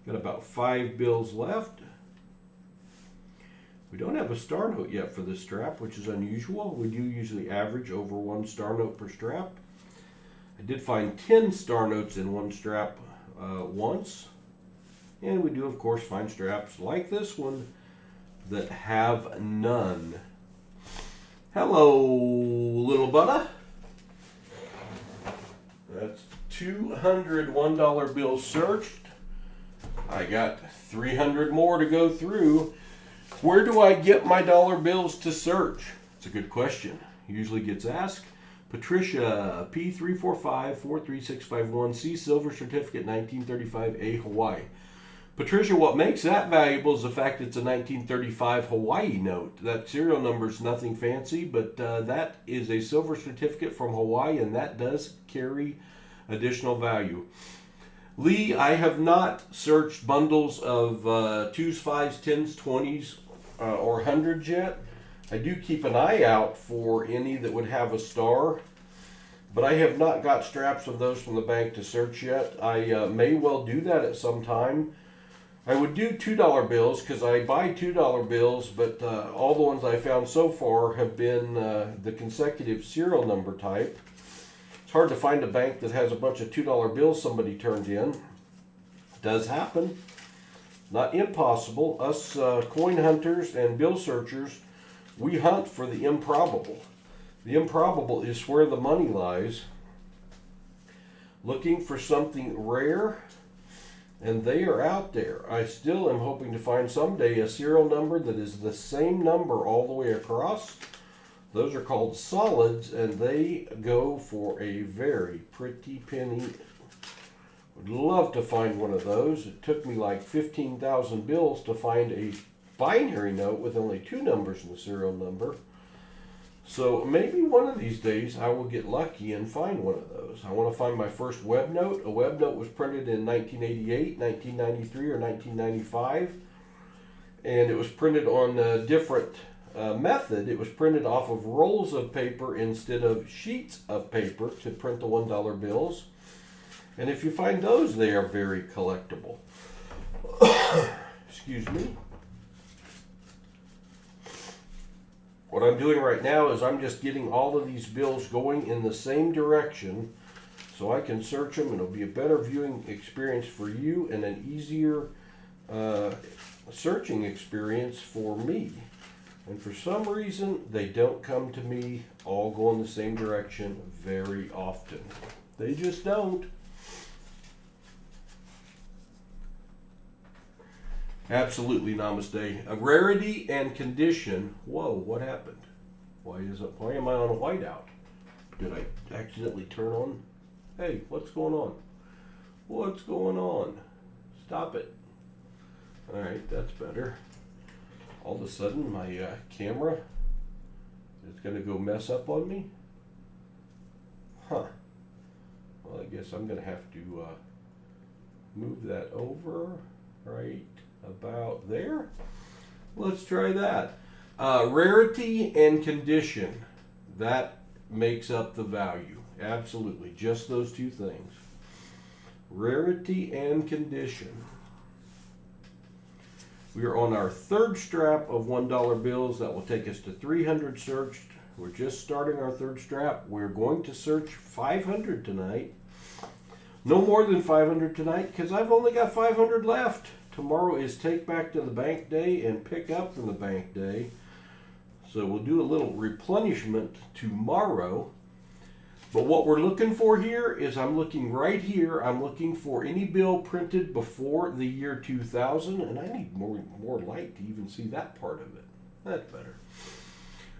Got about 5 bills left. We don't have a star note yet for this strap, which is unusual. We do usually average over 1 star note per strap. I did find 10 star notes in one strap once. And we do, of course, find straps like this one that have none. Hello, little budda. That's 200 $1 bills searched. I got 300 more to go through. Where do I get my dollar bills to search? It's a good question. Usually gets asked. Patricia, P345-43651, Silver Certificate 1935A, Hawaii. Patricia, what makes that valuable is the fact it's a 1935 Hawaii note. That serial number is nothing fancy, but that is a silver certificate from Hawaii, and that does carry additional value. Lee, I have not searched bundles of 2s, 5s, 10s, 20s, or 100s yet. I do keep an eye out for any that would have a star, but I have not got straps of those from the bank to search yet. I may well do that at some time. I would do $2 bills because I buy $2 bills, but all the ones I found so far have been the consecutive serial number type. It's hard to find a bank that has a bunch of $2 bills somebody turned in. It does happen. Not impossible. Us coin hunters and bill searchers, we hunt for the improbable. The improbable is where the money lies. Looking for something rare, and they are out there. I still am hoping to find someday a serial number that is the same number all the way across. Those are called solids, and they go for a very pretty penny. Would love to find one of those. It took me like 15,000 bills to find a binary note with only 2 numbers in the serial number. So maybe one of these days I will get lucky and find one of those. I want to find my first web note. A web note was printed in 1988, 1993, or 1995. And it was printed on a different method. It was printed off of rolls of paper instead of sheets of paper to print the $1 bills. And if you find those, they are very collectible. Excuse me. What I'm doing right now is I'm just getting all of these bills going in the same direction so I can search them, and it'll be a better viewing experience for you and an easier searching experience for me. And for some reason, they don't come to me all go in the same direction very often. They just don't. Absolutely, namaste. A rarity and condition. Whoa, what happened? Why am I on a whiteout? Did I accidentally turn on? Hey, what's going on? What's going on? Stop it. All right, that's better. All of a sudden, my camera is going to go mess up on me. Huh. Well, I guess I'm going to have to move that over right about there. Let's try that. Rarity and condition. That makes up the value. Absolutely. Just those two things. Rarity and condition. We are on our third strap of $1 bills. That will take us to 300 searched. We're just starting our third strap. We're going to search 500 tonight. No more than 500 tonight because I've only got 500 left. Tomorrow is take back to the bank day and pick up from the bank day. So we'll do a little replenishment tomorrow. But what we're looking for here is I'm looking right here. I'm looking for any bill printed before the year 2000. And I need more light to even see that part of it. That's better.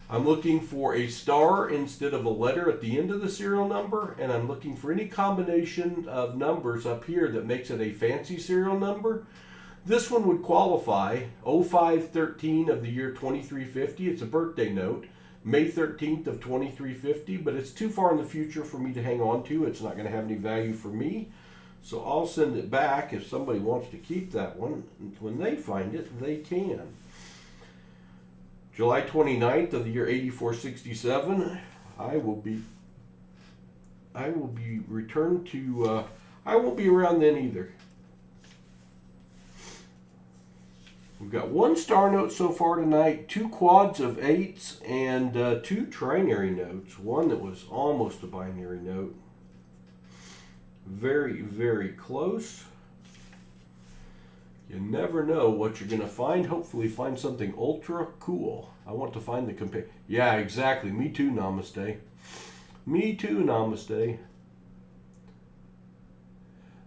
I'm looking for a star instead of a letter at the end of the serial number. And I'm looking for any combination of numbers up here that makes it a fancy serial number. This one would qualify 0513 of the year 2350. It's a birthday note. May 13th of 2350, but it's too far in the future for me to hang on to. It's not going to have any value for me. So I'll send it back. If somebody wants to keep that one, when they find it, they can. July 29th of the year 8467. I will be returned to, I won't be around then either. We've got 1 star note so far tonight, 2 quads of 8s, and 2 trinary notes. One that was almost a binary note. Very, very close. You never know what you're going to find. Hopefully find something ultra cool. I want to find the compare. Yeah, exactly. Me too, namaste. Me too, namaste.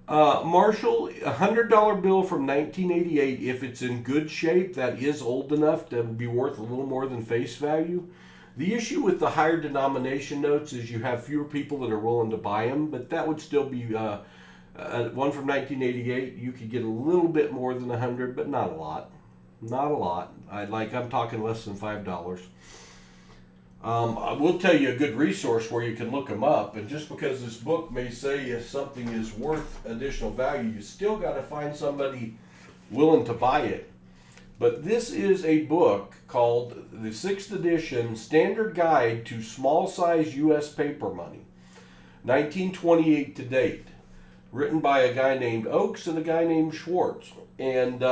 Marshall, $100 bill from 1988. If it's in good shape, that is old enough to be worth a little more than face value. The issue with the higher denomination notes is you have fewer people that are willing to buy them, but that would still be one from 1988. You could get a little bit more than 100, but not a lot. Not a lot. I'm talking less than $5. I will tell you a good resource where you can look them up, and just because this book may say if something is worth additional value, you still got to find somebody willing to buy it. But this is a book called the 6th edition Standard Guide to Small Size U.S. Paper Money, 1928 to date, written by a guy named Oakes and a guy named Schwartz. And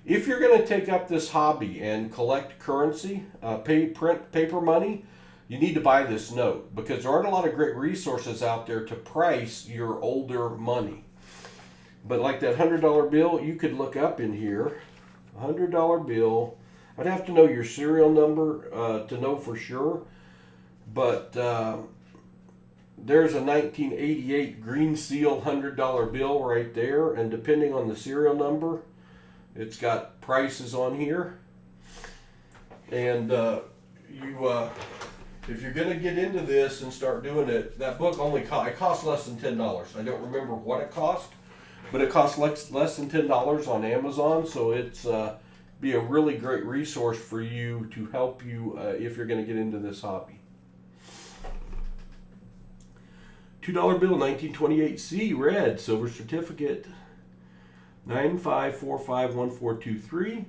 if you're going to take up this hobby and collect currency, print paper money, you need to buy this note, because there aren't a lot of great resources out there to price your older money. But like that $100 bill, you could look up in here, $100 bill. I'd have to know your serial number to know for sure, but there's a 1988 green seal $100 bill right there, and depending on the serial number, it's got prices on here. And if you're going to get into this and start doing it, that book it costs less than $10. I don't remember what it cost, but it costs less than $10 on Amazon, so it's be a really great resource for you to help you if you're going to get into this hobby. $2 bill, 1928C, red, silver certificate, 95451423.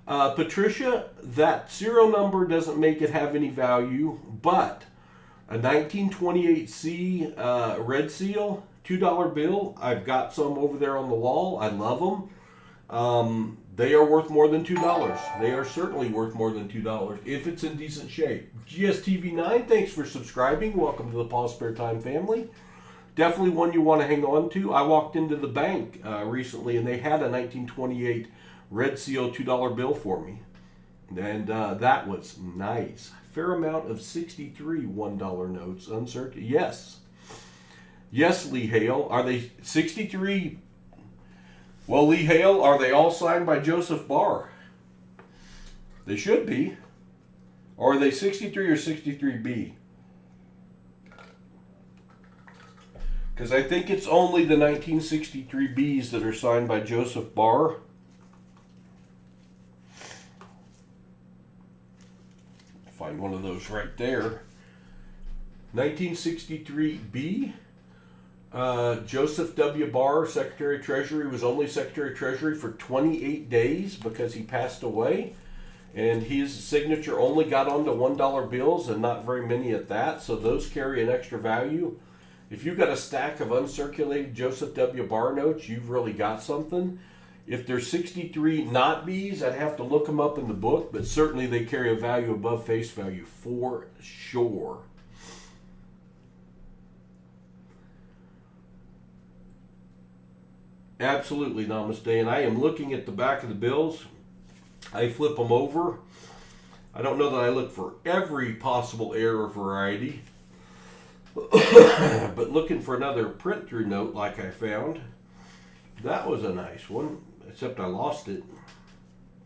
Patricia, that serial number doesn't make it have any value, but a 1928C red seal, $2 bill, I've got some over there on the wall. I love them. They are worth more than $2. They are certainly worth more than $2 if it's in decent shape. GSTV9, thanks for subscribing. Welcome to the PasSpareTime family. Definitely one you want to hang on to. I walked into the bank recently and they had a 1928 red seal $2 bill for me. And that was nice. Fair amount of 63 $1 notes. Uncertain. Yes. Yes, Lee Hale. Are they 63? Well, Lee Hale, are they all signed by Joseph Barr? They should be. Or are they 63 or 63B? Because I think it's only the 1963Bs that are signed by Joseph Barr. Find one of those right there. 1963B. Joseph W. Barr, Secretary of Treasury, was only Secretary of Treasury for 28 days because he passed away. And his signature only got onto $1 bills and not very many at that. So those carry an extra value. If you've got a stack of uncirculated Joseph W. Barr notes, you've really got something. If there's 63 not Bs, I'd have to look them up in the book, but certainly they carry a value above face value for sure. Absolutely, namaste. And I am looking at the back of the bills. I flip them over. I don't know that I look for every possible error variety, but looking for another print through note like I found. That was a nice one, except I lost it.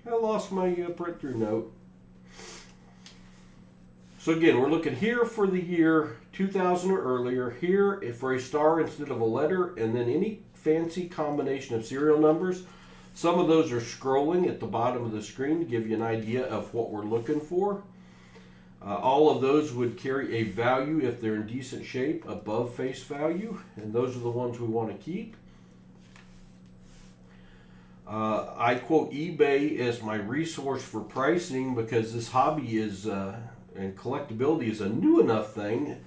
I lost my print through note. So again, we're looking here for the year 2000 or earlier, here for a star instead of a letter, and then any fancy combination of serial numbers. Some of those are scrolling at the bottom of the screen to give you an idea of what we're looking for. All of those would carry a value if they're in decent shape above face value, and those are the ones we want to keep. I quote eBay as my resource for pricing because this hobby is and collectability is a new enough thing.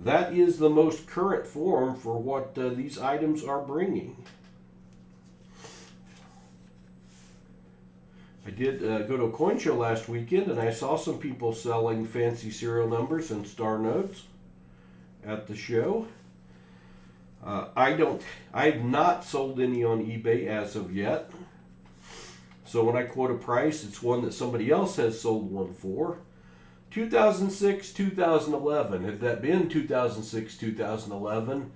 That is the most current form for what these items are bringing. I did go to a coin show last weekend, and I saw some people selling fancy serial numbers and star notes at the show. I've not sold any on eBay as of yet. So when I quote a price, it's one that somebody else has sold one for. 2006, 2011. Had that been 2006, 2011,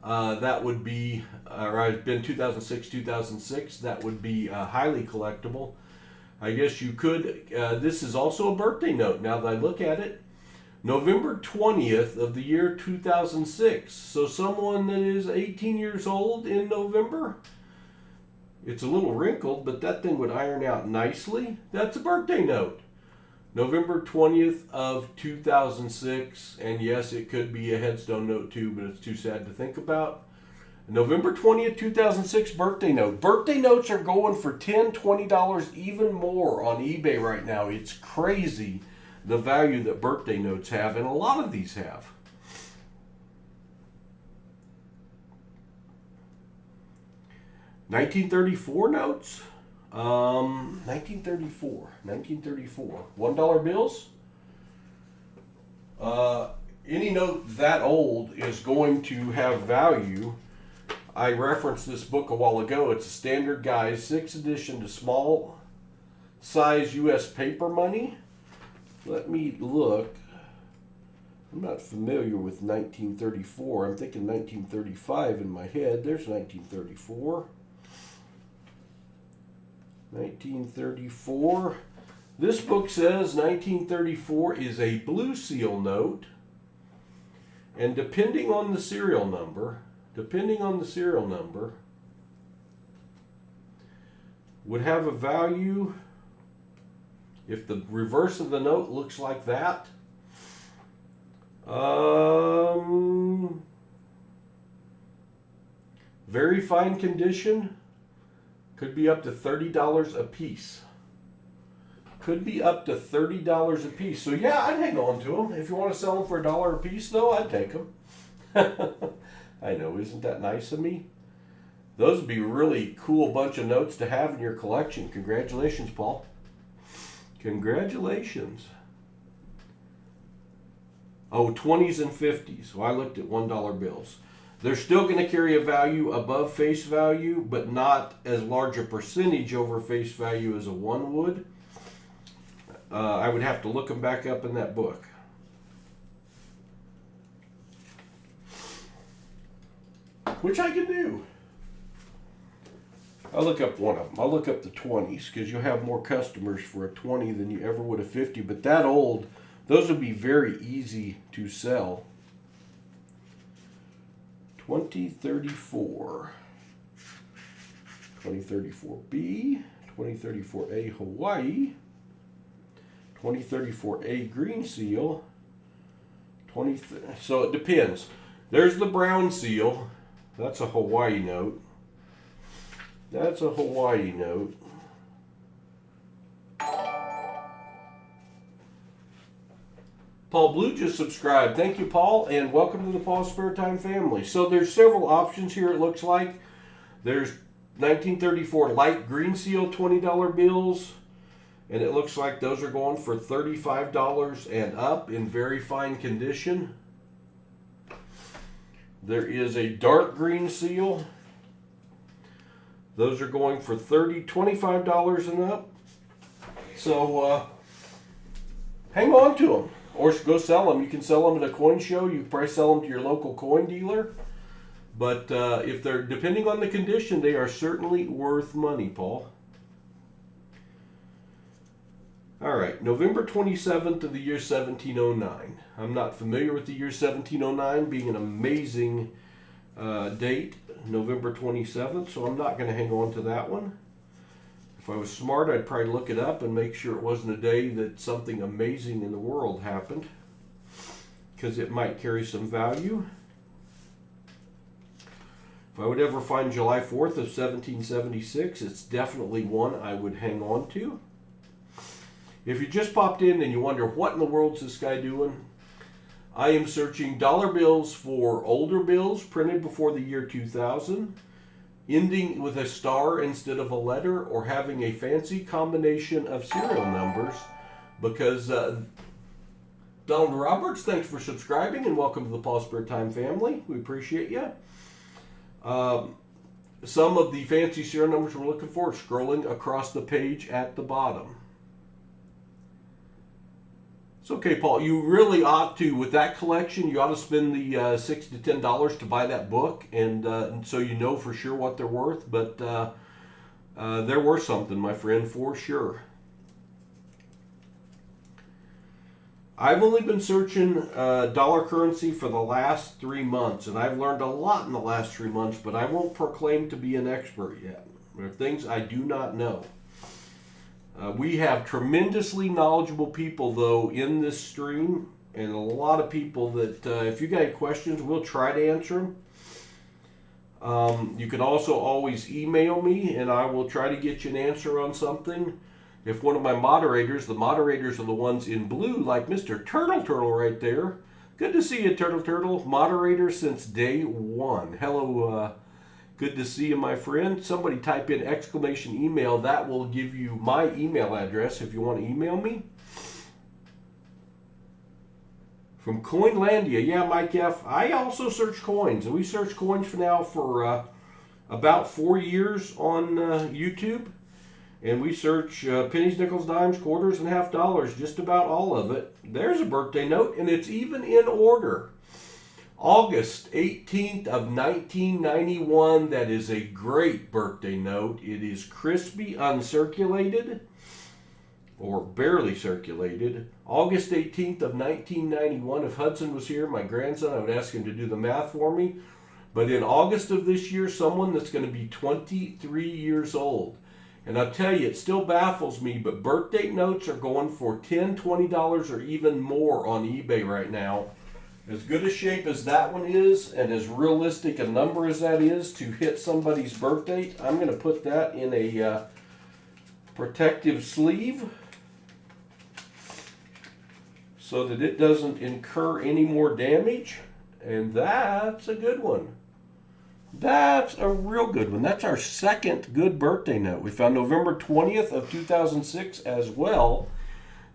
that would be, or it's been 2006, 2006, that would be highly collectible. I guess you could, this is also a birthday note now that I look at it. November 20th of the year 2006. So someone that is 18 years old in November. It's a little wrinkled, but that thing would iron out nicely. That's a birthday note. November 20th of 2006. And yes, it could be a headstone note too, but it's too sad to think about. November 20th, 2006 birthday note. Birthday notes are going for $10, $20, even more on eBay right now. It's crazy the value that birthday notes have, and a lot of these have. $1934 notes. 1934. $1 bills. Any note that old is going to have value. I referenced this book a while ago. It's a standard guide, 6th edition to small size U.S. paper money. Let me look. I'm not familiar with 1934. I'm thinking 1935 in my head. There's 1934. 1934. This book says 1934 is a blue seal note. And depending on the serial number, would have a value if the reverse of the note looks like that. Very fine condition. Could be up to $30 a piece. Could be up to $30 a piece. So yeah, I'd hang on to them. If you want to sell them for $1 a piece, though, I'd take them. I know, isn't that nice of me? Those would be a really cool bunch of notes to have in your collection. Congratulations, Paul. Congratulations. Oh, 20s and 50s. Well, I looked at $1 bills. They're still going to carry a value above face value, but not as large a percentage over face value as a 1 would. I would have to look them back up in that book. Which I can do. I'll look up one of them. I'll look up the 20s because you'll have more customers for a 20 than you ever would a 50. But that old, those would be very easy to sell. 2034. 2034B. 2034A Hawaii. 2034A green seal. So it depends. There's the brown seal. That's a Hawaii note. That's a Hawaii note. Paul Blue just subscribed. Thank you, Paul, and welcome to the PasSpareTime family. So there's several options here, it looks like. There's 1934 light green seal $20 bills, and it looks like those are going for $35 and up in very fine condition. There is a dark green seal. Those are going for $25 and up. So hang on to them or go sell them. You can sell them at a coin show. You can probably sell them to your local coin dealer. But if they're, depending on the condition, they are certainly worth money, Paul. All right, November 27th of the year 1709. I'm not familiar with the year 1709 being an amazing date, November 27th, so I'm not going to hang on to that one. If I was smart, I'd probably look it up and make sure it wasn't a day that something amazing in the world happened, because it might carry some value. If I would ever find July 4th of 1776, it's definitely one I would hang on to. If you just popped in and you wonder what in the world is this guy doing, I am searching dollar bills for older bills printed before the year 2000, ending with a star instead of a letter, or having a fancy combination of serial numbers, because Donald Roberts, thanks for subscribing and welcome to the PasSpareTime family. We appreciate you. Some of the fancy serial numbers we're looking for are scrolling across the page at the bottom. It's okay, Paul. You really ought to, with that collection, you ought to spend the $6 to $10 to buy that book, and so you know for sure what they're worth. But they're worth something, my friend, for sure. I've only been searching dollar currency for the last 3 months, and I've learned a lot in the last 3 months, but I won't proclaim to be an expert yet. There are things I do not know. We have tremendously knowledgeable people, though, in this stream, and a lot of people that, if you got any questions, we'll try to answer them. You can also always email me, and I will try to get you an answer on something. If one of my moderators, the moderators are the ones in blue, like Mr. Turtle right there. Good to see you, Turtle. Moderator since day one. Hello, good to see you, my friend. Somebody type in exclamation email. That will give you my email address if you want to email me. From Coinlandia. Yeah, Mike F. I also search coins. And we search coins for about 4 years on YouTube. And we search pennies, nickels, dimes, quarters, and half dollars. Just about all of it. There's a birthday note, and it's even in order. August 18th of 1991, that is a great birthday note. It is crispy, uncirculated, or barely circulated. August 18th of 1991, if Hudson was here, my grandson, I would ask him to do the math for me. But in August of this year, someone that's going to be 23 years old. And I'll tell you, it still baffles me, but birthday notes are going for $10, $20 or even more on eBay right now. As good a shape as that one is, and as realistic a number as that is to hit somebody's birthday, I'm going to put that in a protective sleeve so that it doesn't incur any more damage. And that's a good one. That's a real good one. That's our second good birthday note. We found November 20th of 2006 as well.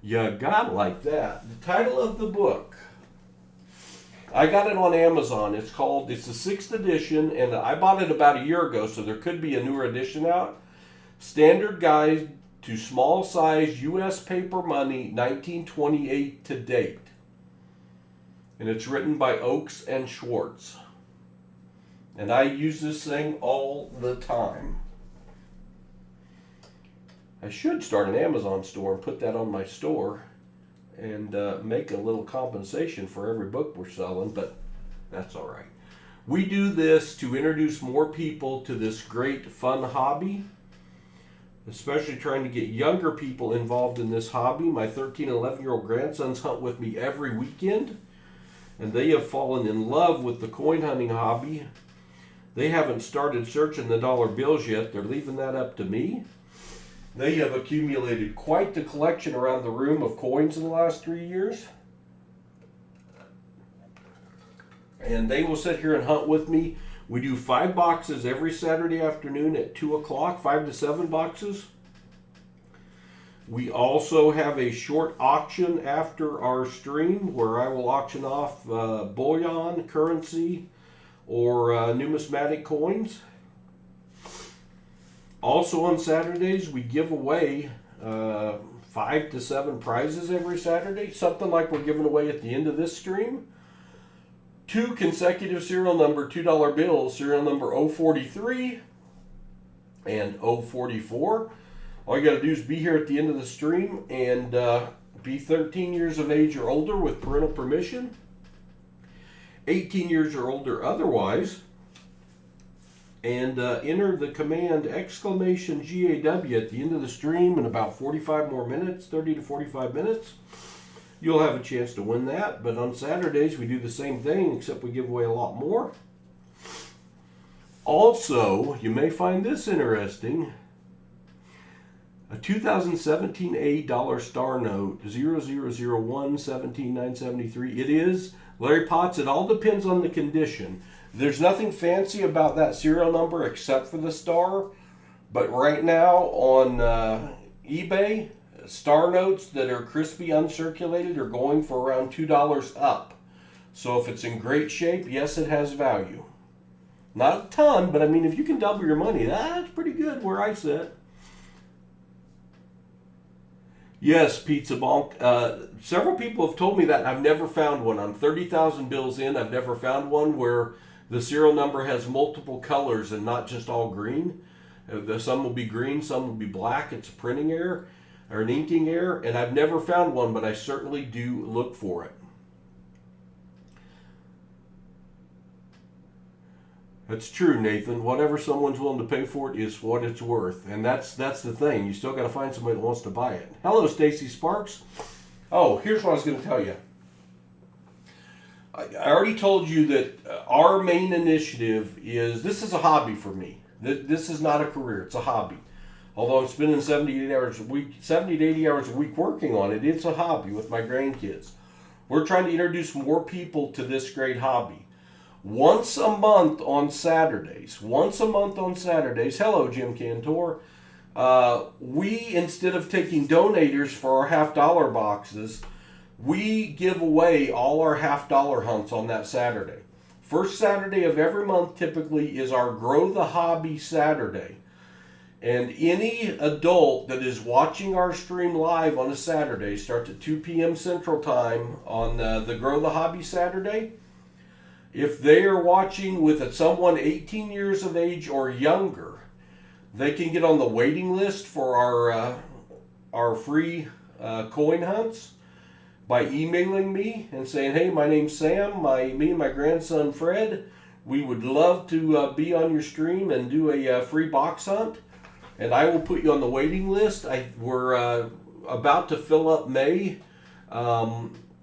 You gotta like that. The title of the book, I got it on Amazon. It's the 6th edition, and I bought it about a year ago, so there could be a newer edition out. Standard Guide to Small Size U.S. Paper Money, 1928 to date. And it's written by Oakes and Schwartz. And I use this thing all the time. I should start an Amazon store and put that on my store and make a little compensation for every book we're selling, but that's all right. We do this to introduce more people to this great fun hobby, especially trying to get younger people involved in this hobby. My 13 and 11-year-old grandsons hunt with me every weekend, and they have fallen in love with the coin hunting hobby. They haven't started searching the dollar bills yet. They're leaving that up to me. They have accumulated quite the collection around the room of coins in the last 3 years. And they will sit here and hunt with me. We do 5 boxes every Saturday afternoon at 2 o'clock, 5 to 7 boxes. We also have a short auction after our stream where I will auction off bullion, currency, or numismatic coins. Also on Saturdays, we give away 5 to 7 prizes every Saturday, something like we're giving away at the end of this stream. 2 consecutive serial number $2 bills, serial number 043 and 044. All you got to do is be here at the end of the stream and be 13 years of age or older with parental permission. 18 years or older otherwise, and enter the command exclamation GAW at the end of the stream in about 45 more minutes, 30 to 45 minutes. You'll have a chance to win that, but on Saturdays we do the same thing, except we give away a lot more. Also, you may find this interesting. A 2017 $8 star note, 0001 17973. It is Larry Potts. It all depends on the condition. There's nothing fancy about that serial number except for the star. But right now on eBay, star notes that are crispy uncirculated are going for around $2 up. So if it's in great shape, yes, it has value. Not a ton, but I mean, if you can double your money, that's pretty good where I sit. Yes, Pizza Bonk. Several people have told me that, and I've never found one. I'm 30,000 bills in. I've never found one where the serial number has multiple colors and not just all green. Some will be green, some will be black. It's a printing error or an inking error, and I've never found one, but I certainly do look for it. That's true, Nathan. Whatever someone's willing to pay for it is what it's worth. And that's the thing. You still got to find somebody that wants to buy it. Hello, Stacy Sparks. Oh, here's what I was going to tell you. I already told you that our main initiative is, this is a hobby for me. This is not a career. It's a hobby. Although I'm spending 70 to 80 hours a week working on it, it's a hobby with my grandkids. We're trying to introduce more people to this great hobby. Once a month on Saturdays. Hello, Jim Cantor. We, instead of taking donators for our $50 boxes, we give away all our $50 hunts on that Saturday. First Saturday of every month typically is our Grow the Hobby Saturday. And any adult that is watching our stream live on a Saturday, starts at 2 p.m. Central Time on the Grow the Hobby Saturday. If they are watching with someone 18 years of age or younger, they can get on the waiting list for our free coin hunts by emailing me and saying, hey, my name's Sam, me and my grandson Fred, we would love to be on your stream and do a free box hunt, and I will put you on the waiting list. We're about to fill up May.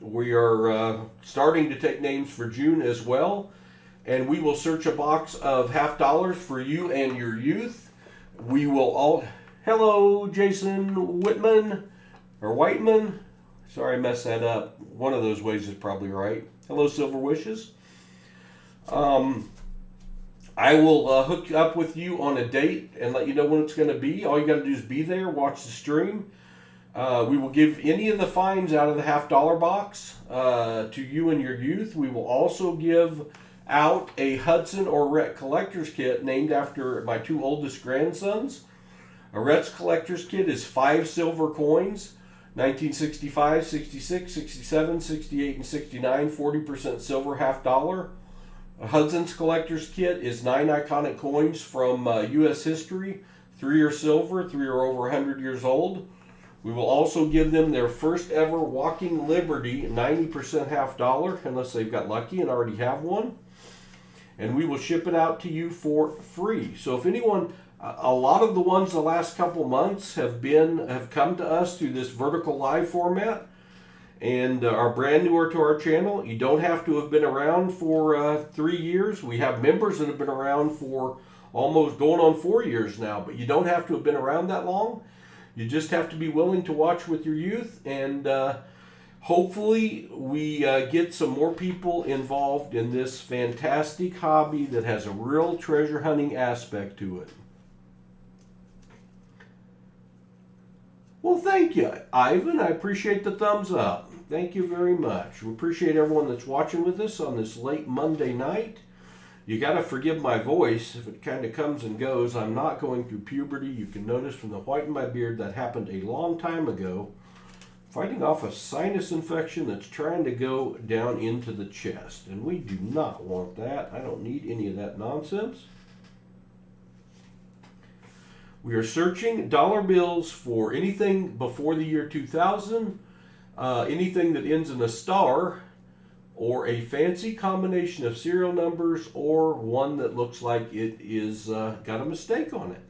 We are starting to take names for June as well, and we will search a box of $50 for you and your youth. We will all... Hello, Jason Whitman, or Whiteman. Sorry I messed that up. One of those ways is probably right. Hello, Silver Wishes. I will hook up with you on a date and let you know when it's going to be. All you got to do is be there, watch the stream. We will give any of the finds out of the $50 box to you and your youth. We will also give out a Hudson or Rhett collector's kit named after my two oldest grandsons. A Rhett's collector's kit is 5 silver coins, 1965, 66, 67, 68, and 69, 40% silver, $50. A Hudson's collector's kit is 9 iconic coins from U.S. history. 3 are silver, 3 are over 100 years old. We will also give them their first ever Walking Liberty, 90% $50, unless they've got lucky and already have one. And we will ship it out to you for free. So if anyone, a lot of the ones the last couple months have come to us through this vertical live format and are brand newer to our channel. You don't have to have been around for 3 years. We have members that have been around for almost going on 4 years now, but you don't have to have been around that long. You just have to be willing to watch with your youth, and hopefully we get some more people involved in this fantastic hobby that has a real treasure hunting aspect to it. Well, thank you, Ivan. I appreciate the thumbs up. Thank you very much. We appreciate everyone that's watching with us on this late Monday night. You got to forgive my voice if it kind of comes and goes. I'm not going through puberty. You can notice from the white in my beard that happened a long time ago. Fighting off a sinus infection that's trying to go down into the chest. And we do not want that. I don't need any of that nonsense. We are searching dollar bills for anything before the year 2000, anything that ends in a star, or a fancy combination of serial numbers, or one that looks like it is got a mistake on it.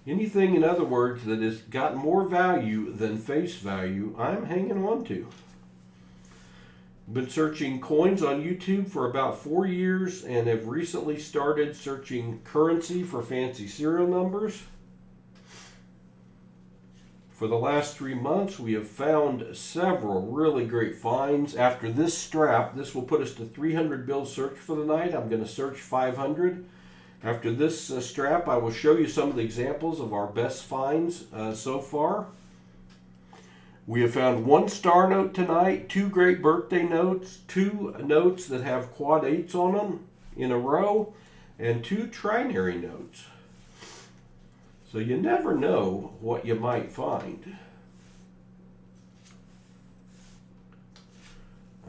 Anything, in other words, that has got more value than face value, I'm hanging on to. Been searching coins on YouTube for about 4 years and have recently started searching currency for fancy serial numbers. For the last 3 months, we have found several really great finds. After this strap, this will put us to 300 bills searched for the night. I'm going to search 500. After this strap, I will show you some of the examples of our best finds so far. We have found 1 star note tonight, 2 great birthday notes, 2 notes that have quad 8s on them in a row, and 2 trinary notes. So you never know what you might find.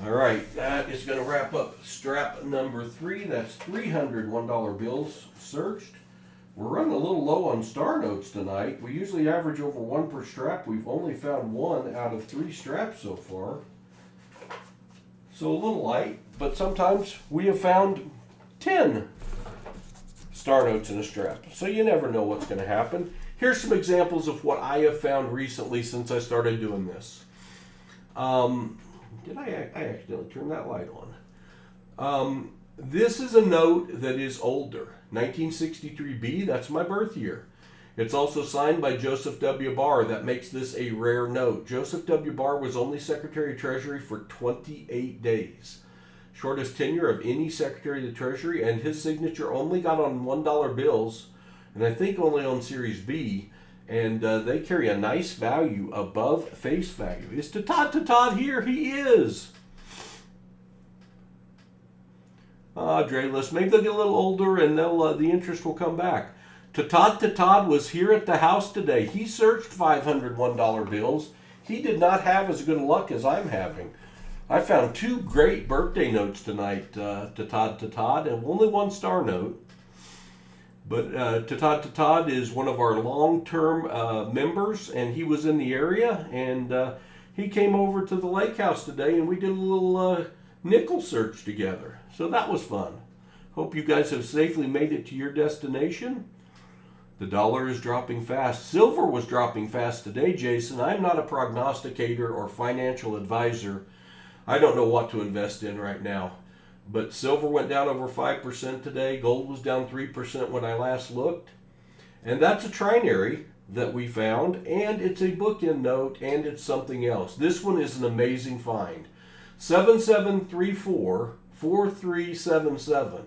All right, that is going to wrap up strap number 3. That's 300 $1 bills searched. We're running a little low on star notes tonight. We usually average over 1 per strap. We've only found 1 out of 3 straps so far. So a little light, but sometimes we have found 10 star notes in a strap. So you never know what's going to happen. Here's some examples of what I have found recently since I started doing this. Did I accidentally turn that light on? This is a note that is older. 1963B, that's my birth year. It's also signed by Joseph W. Barr. That makes this a rare note. Joseph W. Barr was only Secretary of Treasury for 28 days. Shortest tenure of any Secretary of the Treasury, and his signature only got on $1 bills, and I think only on Series B, and they carry a nice value above face value. Is Todd here? He is! Drayless. Maybe they'll get a little older and the interest will come back. Todd was here at the house today. He searched 500 $1 bills. He did not have as good luck as I'm having. I found 2 great birthday notes tonight, Todd, and only 1 star note. But Todd is one of our long-term members, and he was in the area, and he came over to the lake house today, and we did a little nickel search together. So that was fun. Hope you guys have safely made it to your destination. The dollar is dropping fast. Silver was dropping fast today, Jason. I'm not a prognosticator or financial advisor. I don't know what to invest in right now. But silver went down over 5% today. Gold was down 3% when I last looked. And that's a trinary that we found. And it's a bookend note, and it's something else. This one is an amazing find. 7734-4377.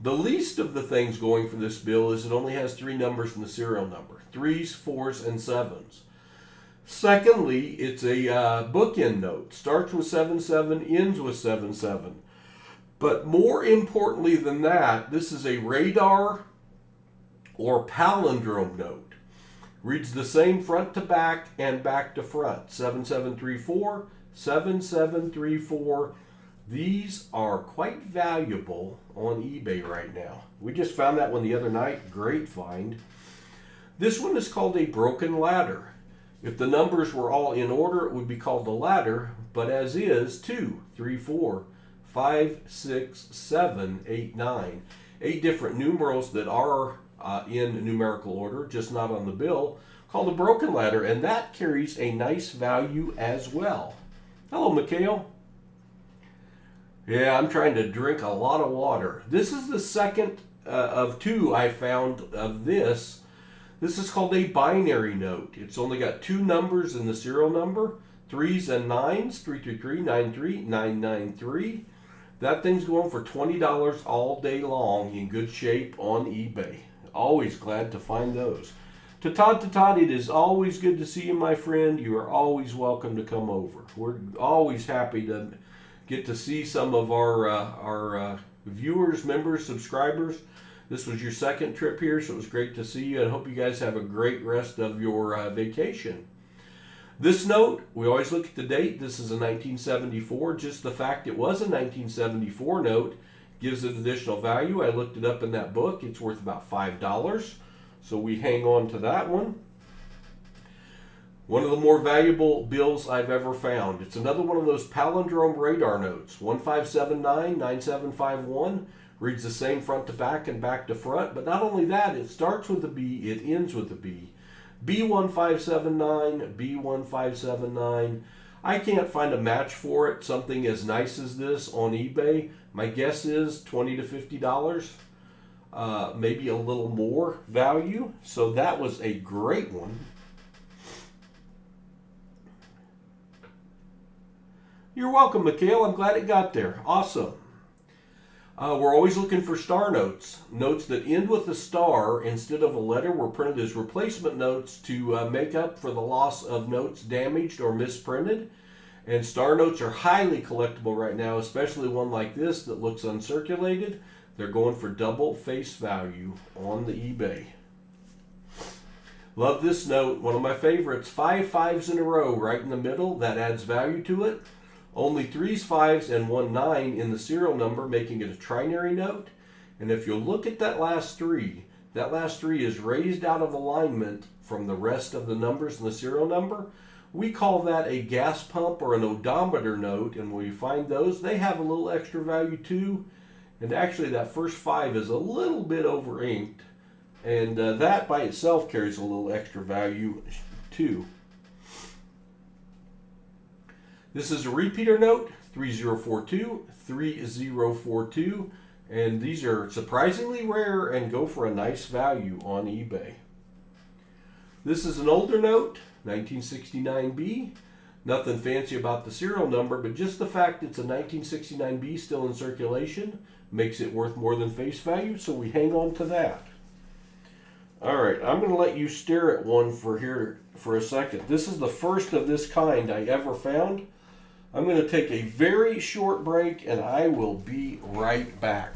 The least of the things going for this bill is it only has 3 numbers in the serial number. 3s, 4s, and 7s. Secondly, it's a bookend note. Starts with 77, ends with 77. But more importantly than that, this is a radar or palindrome note. Reads the same front to back and back to front. 7734, 7734. These are quite valuable on eBay right now. We just found that one the other night. Great find. This one is called a broken ladder. If the numbers were all in order, it would be called a ladder, but as is, 2, 3, 4, 5, 6, 7, 8, 9. 8 different numerals that are in numerical order, just not on the bill, called a broken ladder, and that carries a nice value as well. Hello, Mikhail. Yeah, I'm trying to drink a lot of water. This is the second of 2 I found of this. This is called a binary note. It's only got 2 numbers in the serial number, 3s and 9s, 333, 93, 993. That thing's going for $20 all day long, in good shape on eBay. Always glad to find those. To Todd, it is always good to see you, my friend. You are always welcome to come over. We're always happy to get to see some of our viewers, members, subscribers. This was your second trip here, so it was great to see you, and I hope you guys have a great rest of your vacation. This note, we always look at the date. This is a 1974. Just the fact it was a 1974 note gives it additional value. I looked it up in that book. It's worth about $5. So we hang on to that one. One of the more valuable bills I've ever found. It's another one of those palindrome radar notes. 1579-9751. Reads the same front to back and back to front. But not only that, it starts with a B, it ends with a B. B1579, B1579. I can't find a match for it, something as nice as this on eBay. My guess is $20 to $50, maybe a little more value. So that was a great one. You're welcome, Mikhail. I'm glad it got there. Awesome. We're always looking for star notes. Notes that end with a star instead of a letter were printed as replacement notes to make up for the loss of notes damaged or misprinted. And star notes are highly collectible right now, especially one like this that looks uncirculated. They're going for double face value on the eBay. Love this note. One of my favorites. 5 5s in a row right in the middle. That adds value to it. Only 3s, 5s, and 1 9 in the serial number, making it a trinary note. And if you'll look at that last 3 is raised out of alignment from the rest of the numbers in the serial number. We call that a gas pump or an odometer note, and when you find those, they have a little extra value too. And actually that first 5 is a little bit over inked, and that by itself carries a little extra value too. This is a repeater note, 3042, 3042, and these are surprisingly rare and go for a nice value on eBay. This is an older note, 1969B. Nothing fancy about the serial number, but just the fact it's a 1969B still in circulation makes it worth more than face value, so we hang on to that. Alright, I'm going to let you stare at one for a second. This is the first of this kind I ever found. I'm going to take a very short break and I will be right back.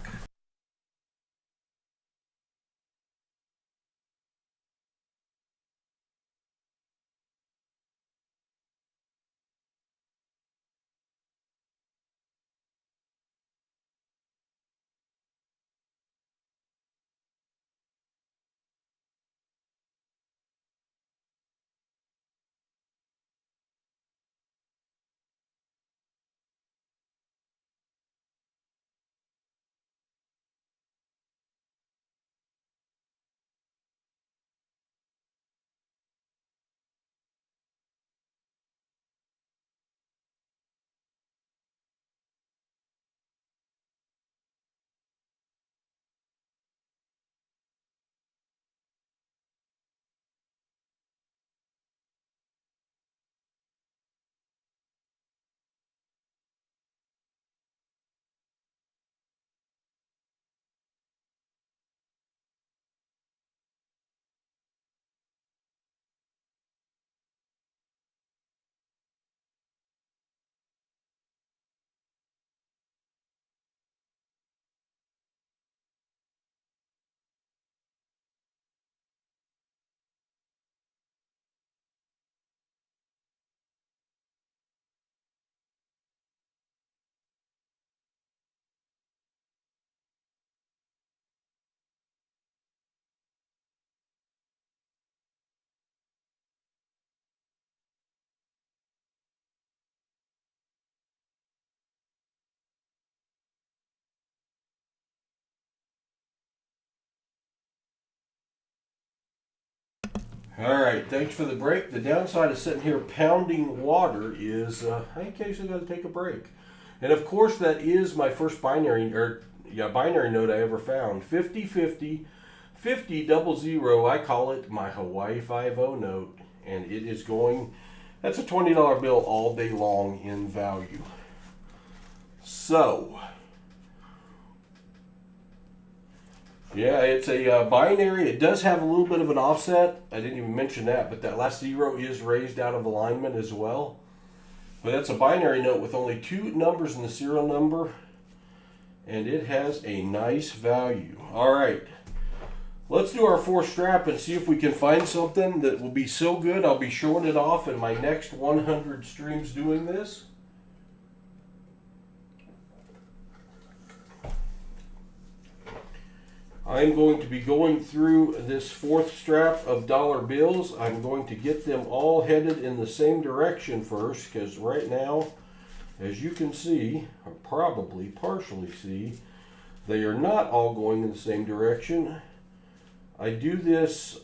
Alright, thanks for the break. The downside of sitting here pounding water is I occasionally got to take a break. And of course that is my first binary note I ever found. 5050 5000. I call it my Hawaii 5-0 note. And it is going, that's a $20 bill all day long in value. So, yeah, it's a binary. It does have a little bit of an offset. I didn't even mention that, but that last 0 is raised out of alignment as well. But that's a binary note with only 2 numbers in the serial number, and it has a nice value. All right, let's do our 4th strap and see if we can find something that will be so good I'll be showing it off in my next 100 streams doing this. I'm going to be going through this 4th strap of dollar bills. I'm going to get them all headed in the same direction first, because right now, as you can see, or probably partially see, they are not all going in the same direction. I do this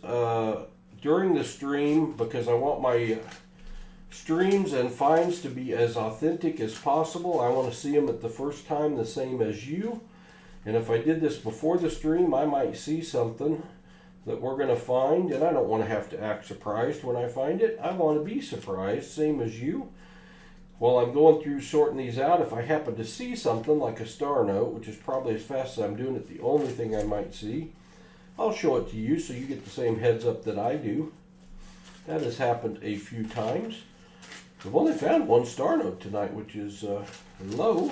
during the stream because I want streams and finds to be as authentic as possible. I want to see them at the first time the same as you. And if I did this before the stream, I might see something that we're going to find, and I don't want to have to act surprised when I find it. I want to be surprised, same as you. While I'm going through sorting these out, if I happen to see something like a star note, which is probably as fast as I'm doing it the only thing I might see, I'll show it to you so you get the same heads up that I do. That has happened a few times. We've only found one star note tonight, which is low.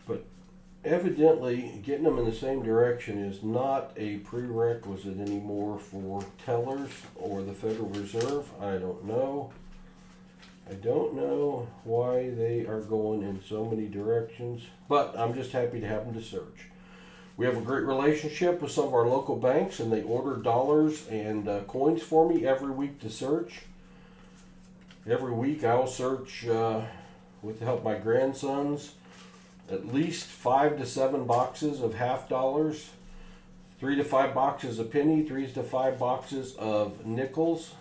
But evidently, getting them in the same direction is not a prerequisite anymore for tellers or the Federal Reserve. I don't know. I don't know why they are going in so many directions, but I'm just happy to have them to search. We have a great relationship with some of our local banks, and they order dollars and coins for me every week to search. Every week I'll search, with the help of my grandsons, at least 5 to 7 boxes of half dollars, 3 to 5 boxes of penny, 3 to 5 boxes of nickels,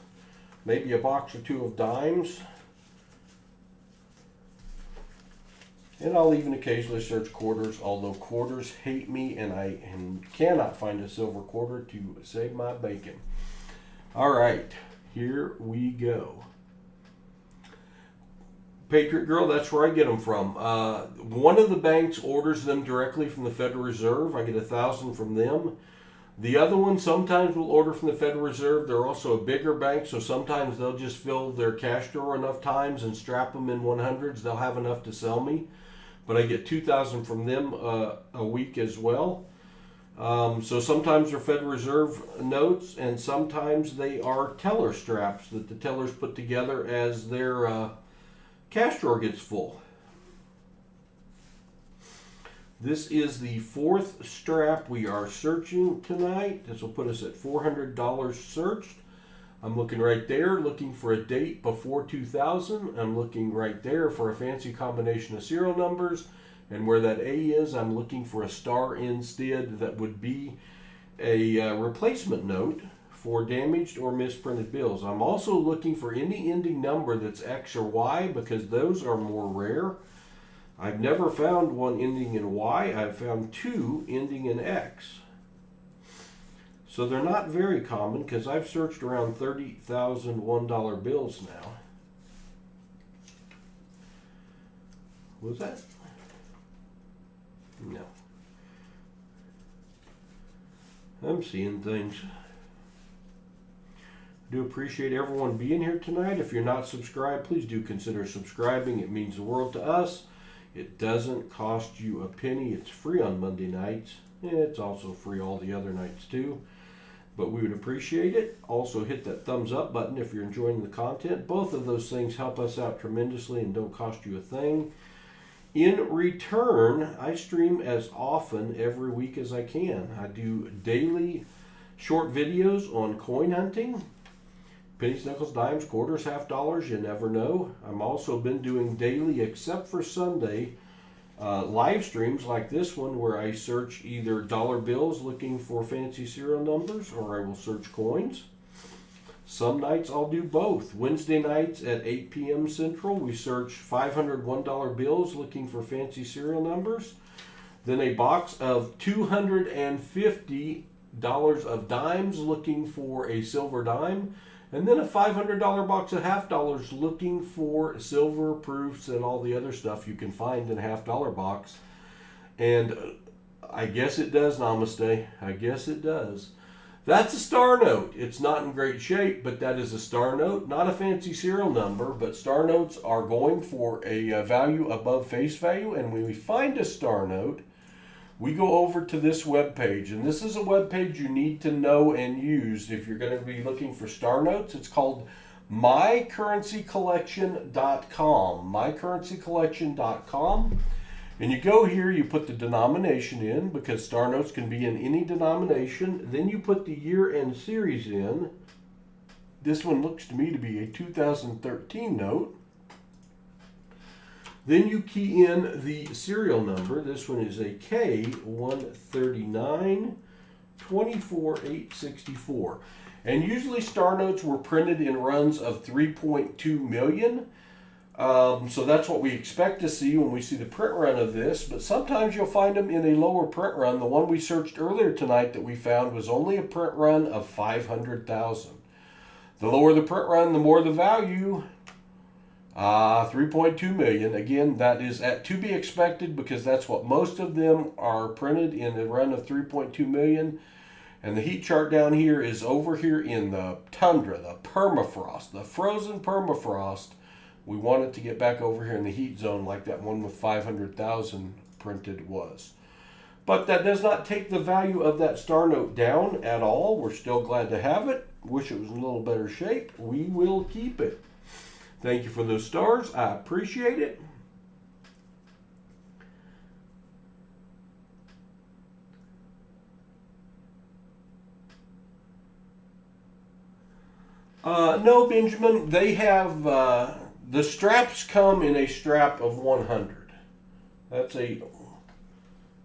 maybe a box or 2 of dimes. And I'll even occasionally search quarters, although quarters hate me and I cannot find a silver quarter to save my bacon. All right, here we go. Patriot Girl, that's where I get them from. One of the banks orders them directly from the Federal Reserve. I get 1,000 from them. The other one sometimes will order from the Federal Reserve. They're also a bigger bank, so sometimes they'll just fill their cash drawer enough times and strap them in 100s. They'll have enough to sell me. But I get 2,000 from them a week as well. So sometimes they're Federal Reserve notes, and sometimes they are teller straps that the tellers put together as their cash drawer gets full. This is the 4th strap we are searching tonight. This will put us at $400 searched. I'm looking right there, looking for a date before 2000. I'm looking right there for a fancy combination of serial numbers. And where that A is, I'm looking for a star instead that would be a replacement note for damaged or misprinted bills. I'm also looking for any ending number that's X or Y because those are more rare. I've never found one ending in Y. I've found 2 ending in X. So they're not very common because I've searched around 30,000 $1 bills now. Was that? No. I'm seeing things. I do appreciate everyone being here tonight. If you're not subscribed, please do consider subscribing. It means the world to us. It doesn't cost you a penny. It's free on Monday nights. And it's also free all the other nights too. But we would appreciate it. Also hit that thumbs up button if you're enjoying the content. Both of those things help us out tremendously and don't cost you a thing. In return, I stream as often every week as I can. I do daily short videos on coin hunting. Pennies, nickels, dimes, quarters, half dollars, you never know. I've also been doing daily, except for Sunday, live streams like this one where I search either dollar bills looking for fancy serial numbers or I will search coins. Some nights I'll do both. Wednesday nights at 8 p.m. Central, we search 500 $1 bills looking for fancy serial numbers. Then a box of $250 of dimes looking for a silver dime. And then a $500 box of half dollars looking for silver proofs and all the other stuff you can find in a $50 box. And I guess it does, Namaste. I guess it does. That's a star note. It's not in great shape, but that is a star note. Not a fancy serial number, but star notes are going for a value above face value. And when we find a star note, we go over to this web page, and this is a web page you need to know and use if you're going to be looking for star notes. It's called mycurrencycollection.com. mycurrencycollection.com. And you go here, you put the denomination in because star notes can be in any denomination. Then you put the year and series in. This one looks to me to be a 2013 note. Then you key in the serial number. This one is a K139-24864. And usually star notes were printed in runs of 3.2 million. So that's what we expect to see when we see the print run of this. But sometimes you'll find them in a lower print run. The one we searched earlier tonight that we found was only a print run of 500,000. The lower the print run, the more the value. 3.2 million. Again, that is to be expected because that's what most of them are printed in a run of 3.2 million. And the heat chart down here is over here in the tundra, the permafrost, the frozen permafrost. We want it to get back over here in the heat zone like that one with 500,000 printed was. But that does not take the value of that star note down at all. We're still glad to have it. Wish it was in a little better shape. We will keep it. Thank you for those stars. I appreciate it. No, Benjamin, they have, the straps come in a strap of 100. That's a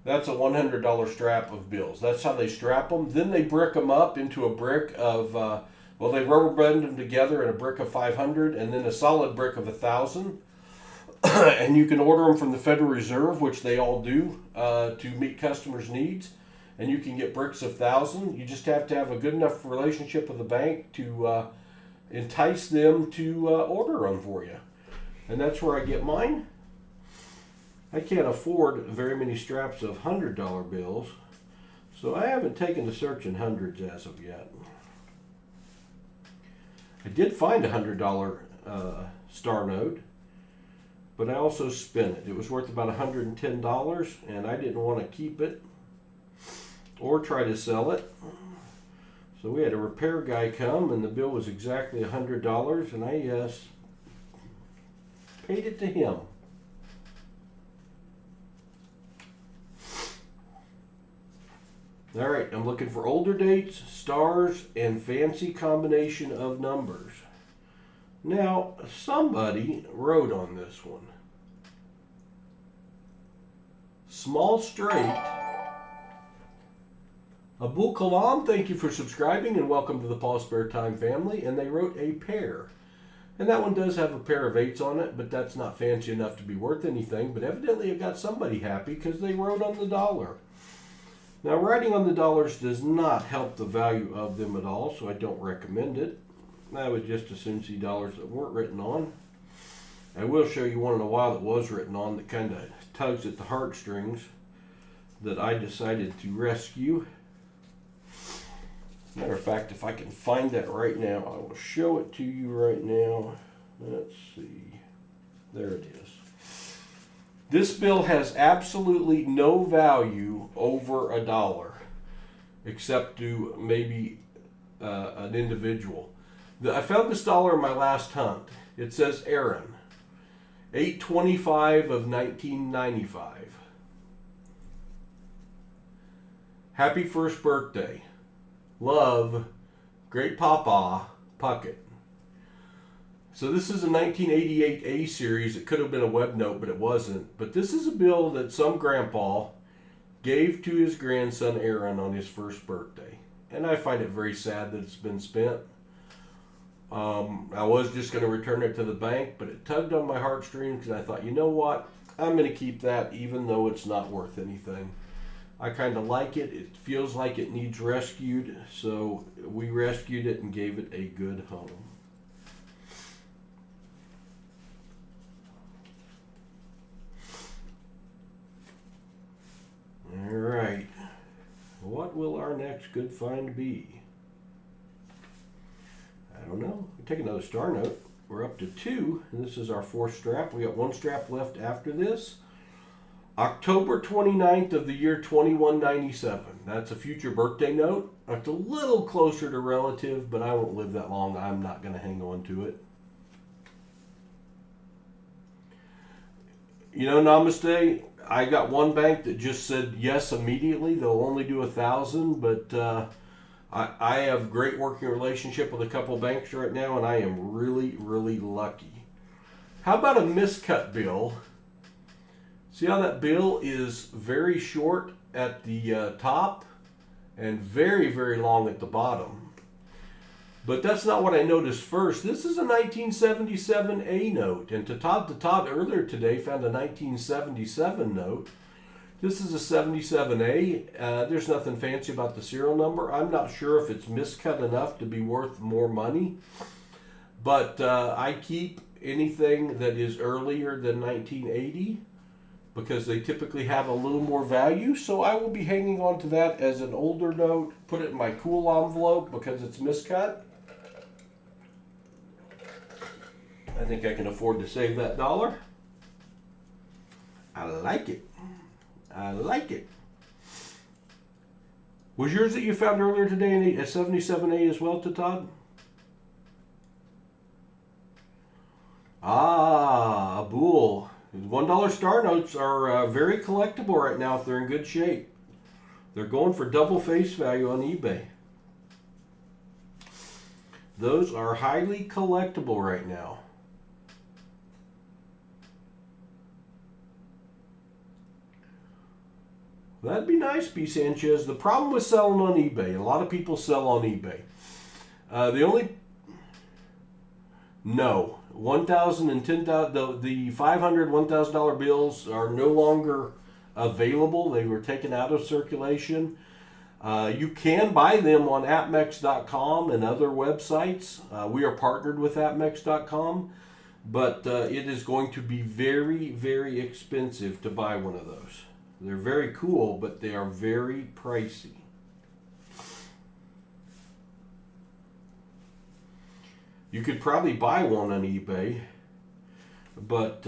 $100 strap of bills. That's how they strap them. Then they brick them up into a brick of, they rubber band them together in a brick of 500 and then a solid brick of 1,000. And you can order them from the Federal Reserve, which they all do, to meet customers' needs. And you can get bricks of 1,000. You just have to have a good enough relationship with the bank to entice them to order them for you. And that's where I get mine. I can't afford very many straps of $100 bills, so I haven't taken to searching hundreds as of yet. I did find a $100 star note, but I also spent it. It was worth about $110, and I didn't want to keep it or try to sell it. So we had a repair guy come, and the bill was exactly $100, and I paid it to him. All right, I'm looking for older dates, stars, and fancy combination of numbers. Now, somebody wrote on this one. Small straight. Abul Kalam, thank you for subscribing and welcome to the PasSpareTime family. And they wrote a pair. And that one does have a pair of 8s on it, but that's not fancy enough to be worth anything. But evidently it got somebody happy because they wrote on the dollar. Now, writing on the dollars does not help the value of them at all, so I don't recommend it. I would just as soon see dollars that weren't written on. I will show you one in a while that was written on that kind of tugs at the heartstrings that I decided to rescue. Matter of fact, if I can find that right now, I will show it to you right now. Let's see. There it is. This bill has absolutely no value over $1, except to maybe an individual. I found this dollar in my last hunt. It says Aaron, 8/25 of 1995. Happy first birthday. Love, Great Papa, Puckett. So this is a 1988 A series. It could have been a web note, but it wasn't. But this is a bill that some grandpa gave to his grandson Aaron on his first birthday. And I find it very sad that it's been spent. I was just going to return it to the bank, but it tugged on my heartstrings, and I thought, you know what? I'm going to keep that even though it's not worth anything. I kind of like it. It feels like it needs rescued, so we rescued it and gave it a good home. All right. What will our next good find be? I don't know. We take another star note. We're up to 2, and this is our 4th strap. We got 1 strap left after this. October 29th of the year 2197. That's a future birthday note. It's a little closer to relative, but I won't live that long. I'm not going to hang on to it. You know, namaste. I got one bank that just said yes immediately. They'll only do 1,000, but I have great working relationship with a couple banks right now, and I am really, really lucky. How about a miscut bill See how that bill is very short at the top and very, very long at the bottom. But that's not what I noticed first. This is a 1977 A note, and Todd earlier today found a 1977 note. This is a 77A. There's nothing fancy about the serial number. I'm not sure if it's miscut enough to be worth more money, but I keep anything that is earlier than 1980 because they typically have a little more value. So I will be hanging on to that as an older note, put it in my cool envelope because it's miscut. I think I can afford to save that $1. I like it. I like it. Was yours that you found earlier today a 77A as well, Todd? Ah, a bull. $1 star notes are very collectible right now if they're in good shape. They're going for double face value on eBay. Those are highly collectible right now. That'd be nice, B. Sanchez. The problem with selling on eBay, a lot of people sell on eBay. No. $1,000 and $10,000, the $500, $1,000 bills are no longer available. They were taken out of circulation. You can buy them on AppMex.com and other websites. We are partnered with AppMex.com, but it is going to be very, very expensive to buy one of those. They're very cool, but they are very pricey. You could probably buy one on eBay, but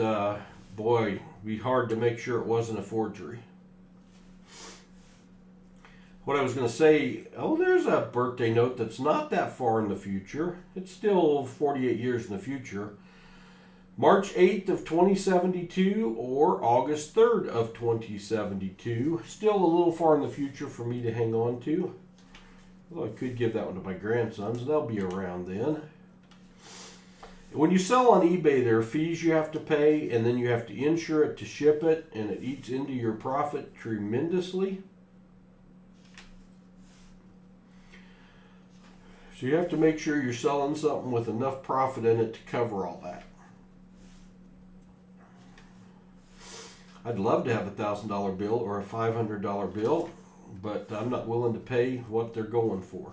boy, it'd be hard to make sure it wasn't a forgery. What I was going to say, there's a birthday note that's not that far in the future. It's still 48 years in the future. March 8th of 2072 or August 3rd of 2072. Still a little far in the future for me to hang on to. Although I could give that one to my grandsons. They'll be around then. When you sell on eBay, there are fees you have to pay, and then you have to insure it to ship it, and it eats into your profit tremendously. So you have to make sure you're selling something with enough profit in it to cover all that. I'd love to have a $1,000 bill or a $500 bill, but I'm not willing to pay what they're going for.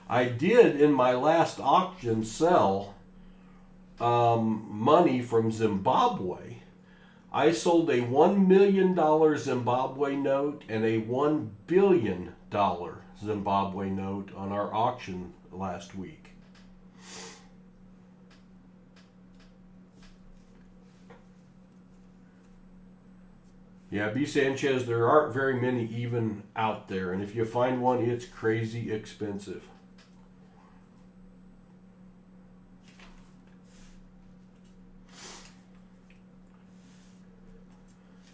I did in my last auction sell money from Zimbabwe. I sold a $1 million Zimbabwe note and a $1 billion Zimbabwe note on our auction last week. Yeah, B. Sanchez, there aren't very many even out there, and if you find one, it's crazy expensive.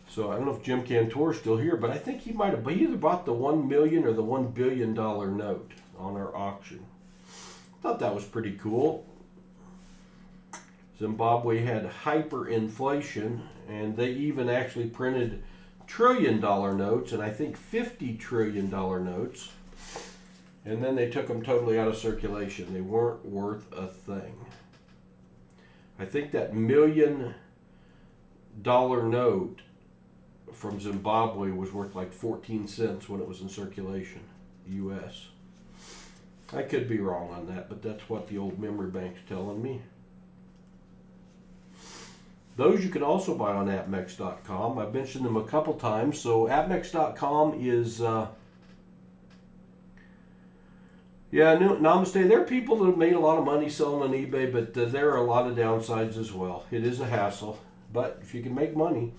So I don't know if Jim Cantor's still here, but I think he either bought the $1 million or the $1 billion note on our auction. Thought that was pretty cool. Zimbabwe had hyperinflation, and they even actually printed trillion-dollar notes, and I think $50 trillion notes, and then they took them totally out of circulation. They weren't worth a thing. I think that $1 million note from Zimbabwe was worth like 14 cents when it was in circulation, U.S. I could be wrong on that, but that's what the old memory bank's telling me. Those you can also buy on AppMex.com. I've mentioned them a couple times. So AppMex.com is, namaste. There are people that have made a lot of money selling on eBay, but there are a lot of downsides as well. It is a hassle, but if you can make money.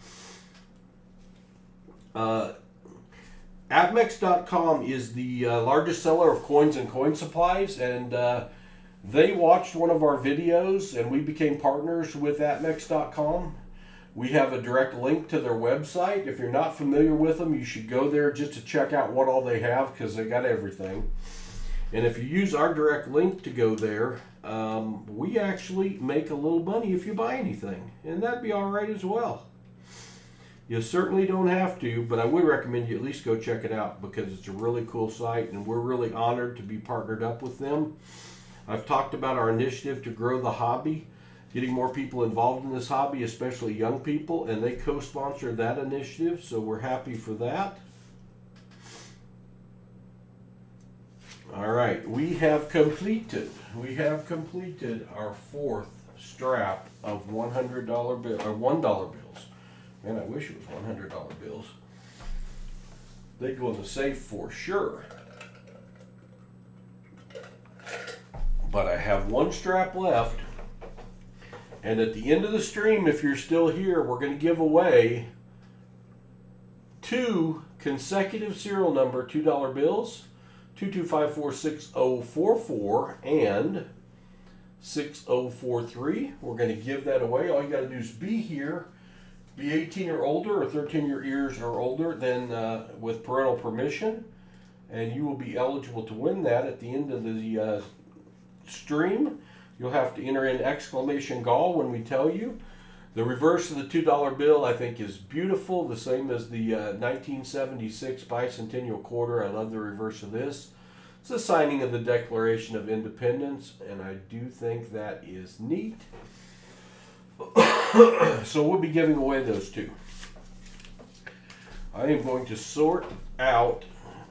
AppMex.com is the largest seller of coins and coin supplies, and they watched one of our videos, and we became partners with AppMex.com. We have a direct link to their website. If you're not familiar with them, you should go there just to check out what all they have, because they got everything. And if you use our direct link to go there, we actually make a little money if you buy anything, and that'd be all right as well. You certainly don't have to, but I would recommend you at least go check it out because it's a really cool site and we're really honored to be partnered up with them. I've talked about our initiative to grow the hobby, getting more people involved in this hobby, especially young people, and they co-sponsor that initiative, so we're happy for that. All right, we have completed our fourth strap of $100 bill or $1 bills. Man, I wish it was $100 bills. They go in the safe for sure. But I have one strap left. And at the end of the stream, if you're still here, we're going to give away 2 consecutive serial number $2 bills, 22546044 and 6043. We're going to give that away. All you got to do is be here, be 18 or older or 13 years or older, then with parental permission, and you will be eligible to win that at the end of the stream. You'll have to enter in exclamation "GAL" when we tell you. The reverse of the $2 bill I think is beautiful, the same as the 1976 bicentennial quarter. I love the reverse of this. It's a signing of the Declaration of Independence, and I do think that is neat. So we'll be giving away those 2. I am going to sort out,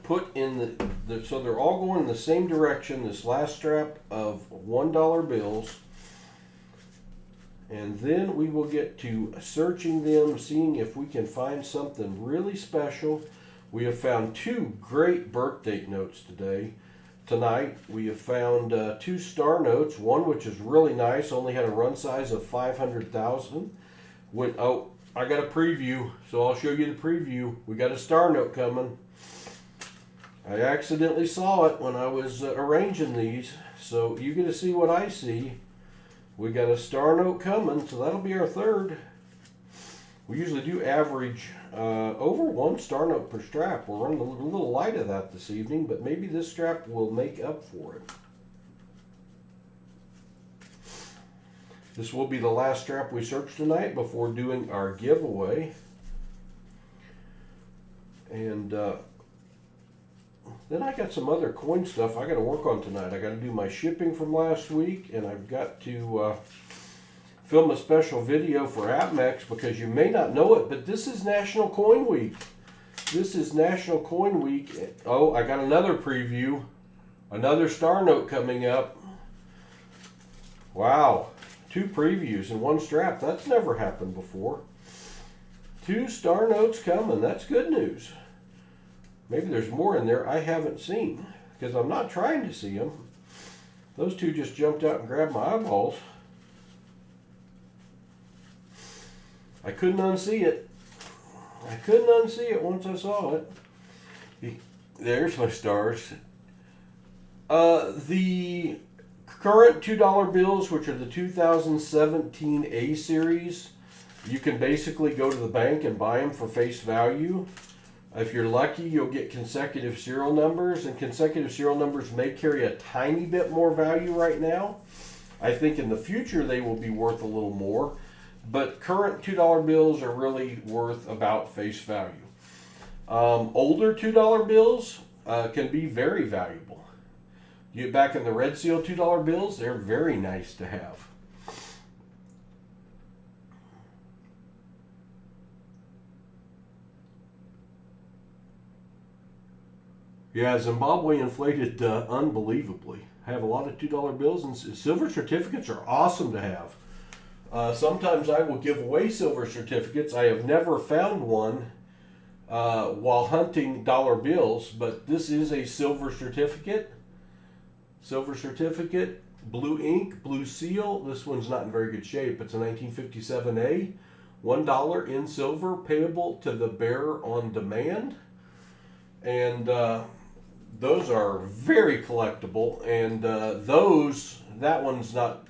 put in so they're all going in the same direction, this last strap of $1 bills. And then we will get to searching them, seeing if we can find something really special. We have found 2 great birth date notes tonight. We have found 2 star notes, one which is really nice, only had a run size of 500,000. Oh, I got a preview, so I'll show you the preview. We got a star note coming. I accidentally saw it when I was arranging these, so you get to see what I see. We got a star note coming, so that'll be our 3rd. We usually do average over 1 star note per strap. We're running a little light of that this evening, but maybe this strap will make up for it. This will be the last strap we search tonight before doing our giveaway. And then I got some other coin stuff I got to work on tonight. I got to do my shipping from last week, and I've got to film a special video for Amex because you may not know it, but this is National Coin Week. This is National Coin Week. Oh, I got another preview. Another star note coming up. Wow. 2 previews in 1 strap. That's never happened before. 2 star notes coming. That's good news. Maybe there's more in there I haven't seen because I'm not trying to see them. Those 2 just jumped out and grabbed my eyeballs. I couldn't unsee it. I couldn't unsee it once I saw it. There's my stars. The current $2 bills, which are the 2017 A series, you can basically go to the bank and buy them for face value. If you're lucky, you'll get consecutive serial numbers, and consecutive serial numbers may carry a tiny bit more value right now. I think in the future they will be worth a little more, but current $2 bills are really worth about face value. Older $2 bills can be very valuable. You get back in the red seal $2 bills, they're very nice to have. Yeah, Zimbabwe inflated unbelievably. I have a lot of $2 bills, and silver certificates are awesome to have. Sometimes I will give away silver certificates. I have never found one while hunting dollar bills, but this is a silver certificate. Silver certificate, blue ink, blue seal. This one's not in very good shape. It's a 1957A. $1 in silver, payable to the bearer on demand. And those are very collectible. And that one's not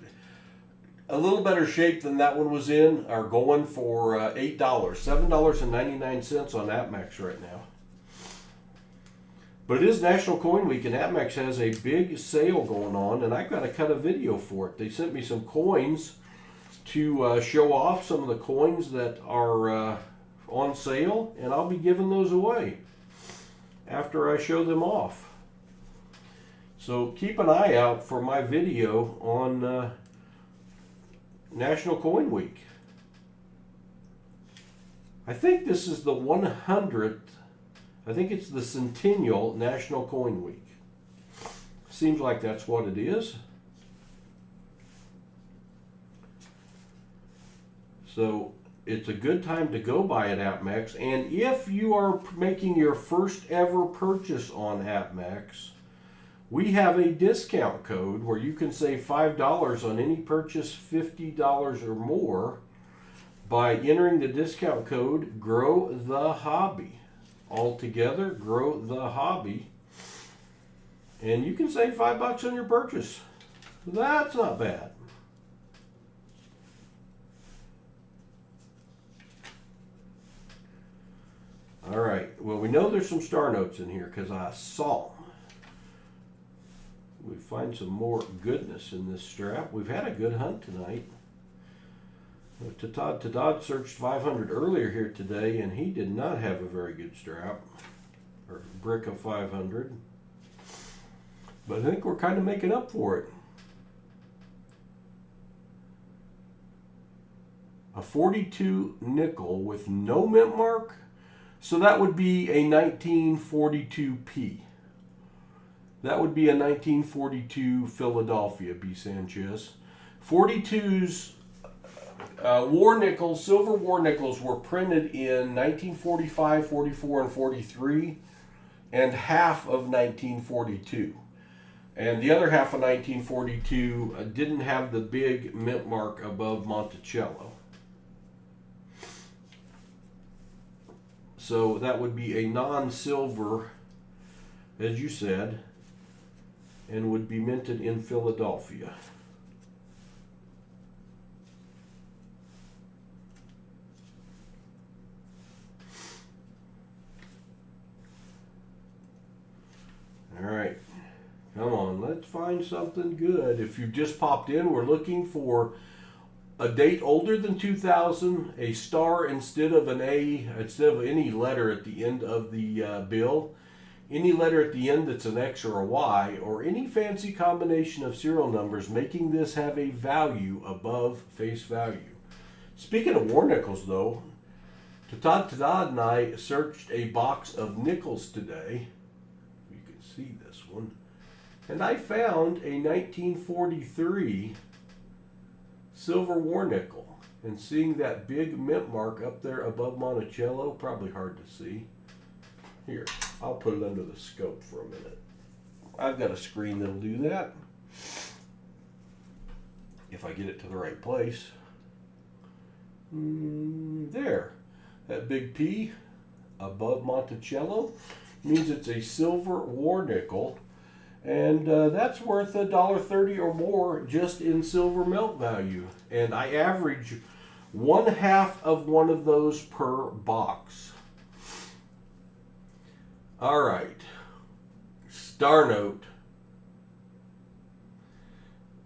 a little better shape than that one was in, are going for $8, $7.99 on Amex right now. But it is National Coin Week, and Amex has a big sale going on, and I've got to cut a video for it. They sent me some coins to show off some of the coins that are on sale, and I'll be giving those away after I show them off. So keep an eye out for my video on National Coin Week. I think this is the 100th, I think it's the Centennial National Coin Week. Seems like that's what it is. So it's a good time to go buy at AppMax. And if you are making your first ever purchase on AppMax, we have a discount code where you can save $5 on any purchase $50 or more by entering the discount code Grow the Hobby. All together, Grow the Hobby. And you can save $5 on your purchase. That's not bad. All right, well, we know there's some star notes in here because I saw them. We find some more goodness in this strap. We've had a good hunt tonight. Tadad searched 500 earlier here today, and he did not have a very good strap, or brick of 500. But I think we're kind of making up for it. A 42 nickel with no mint mark, so that would be a 1942P. That would be a 1942 Philadelphia B. Sanchez. 42s, war nickels, silver war nickels were printed in 1945, 44, and 43, and half of 1942. And the other half of 1942 didn't have the big mint mark above Monticello. So that would be a non-silver, as you said, and would be minted in Philadelphia. All right, come on, let's find something good. If you've just popped in, we're looking for a date older than 2000, a star instead of an A, instead of any letter at the end of the bill, any letter at the end that's an X or a Y, or any fancy combination of serial numbers making this have a value above face value. Speaking of war nickels, though, Tadad and I searched a box of nickels today. You can see this one. And I found a 1943 silver war nickel. And seeing that big mint mark up there above Monticello, probably hard to see. Here, I'll put it under the scope for a minute. I've got a screen that'll do that. If I get it to the right place. There. That big P above Monticello means it's a silver war nickel. And that's worth $1.30 or more just in silver melt value. And I average 1/2 of one of those per box. All right, star note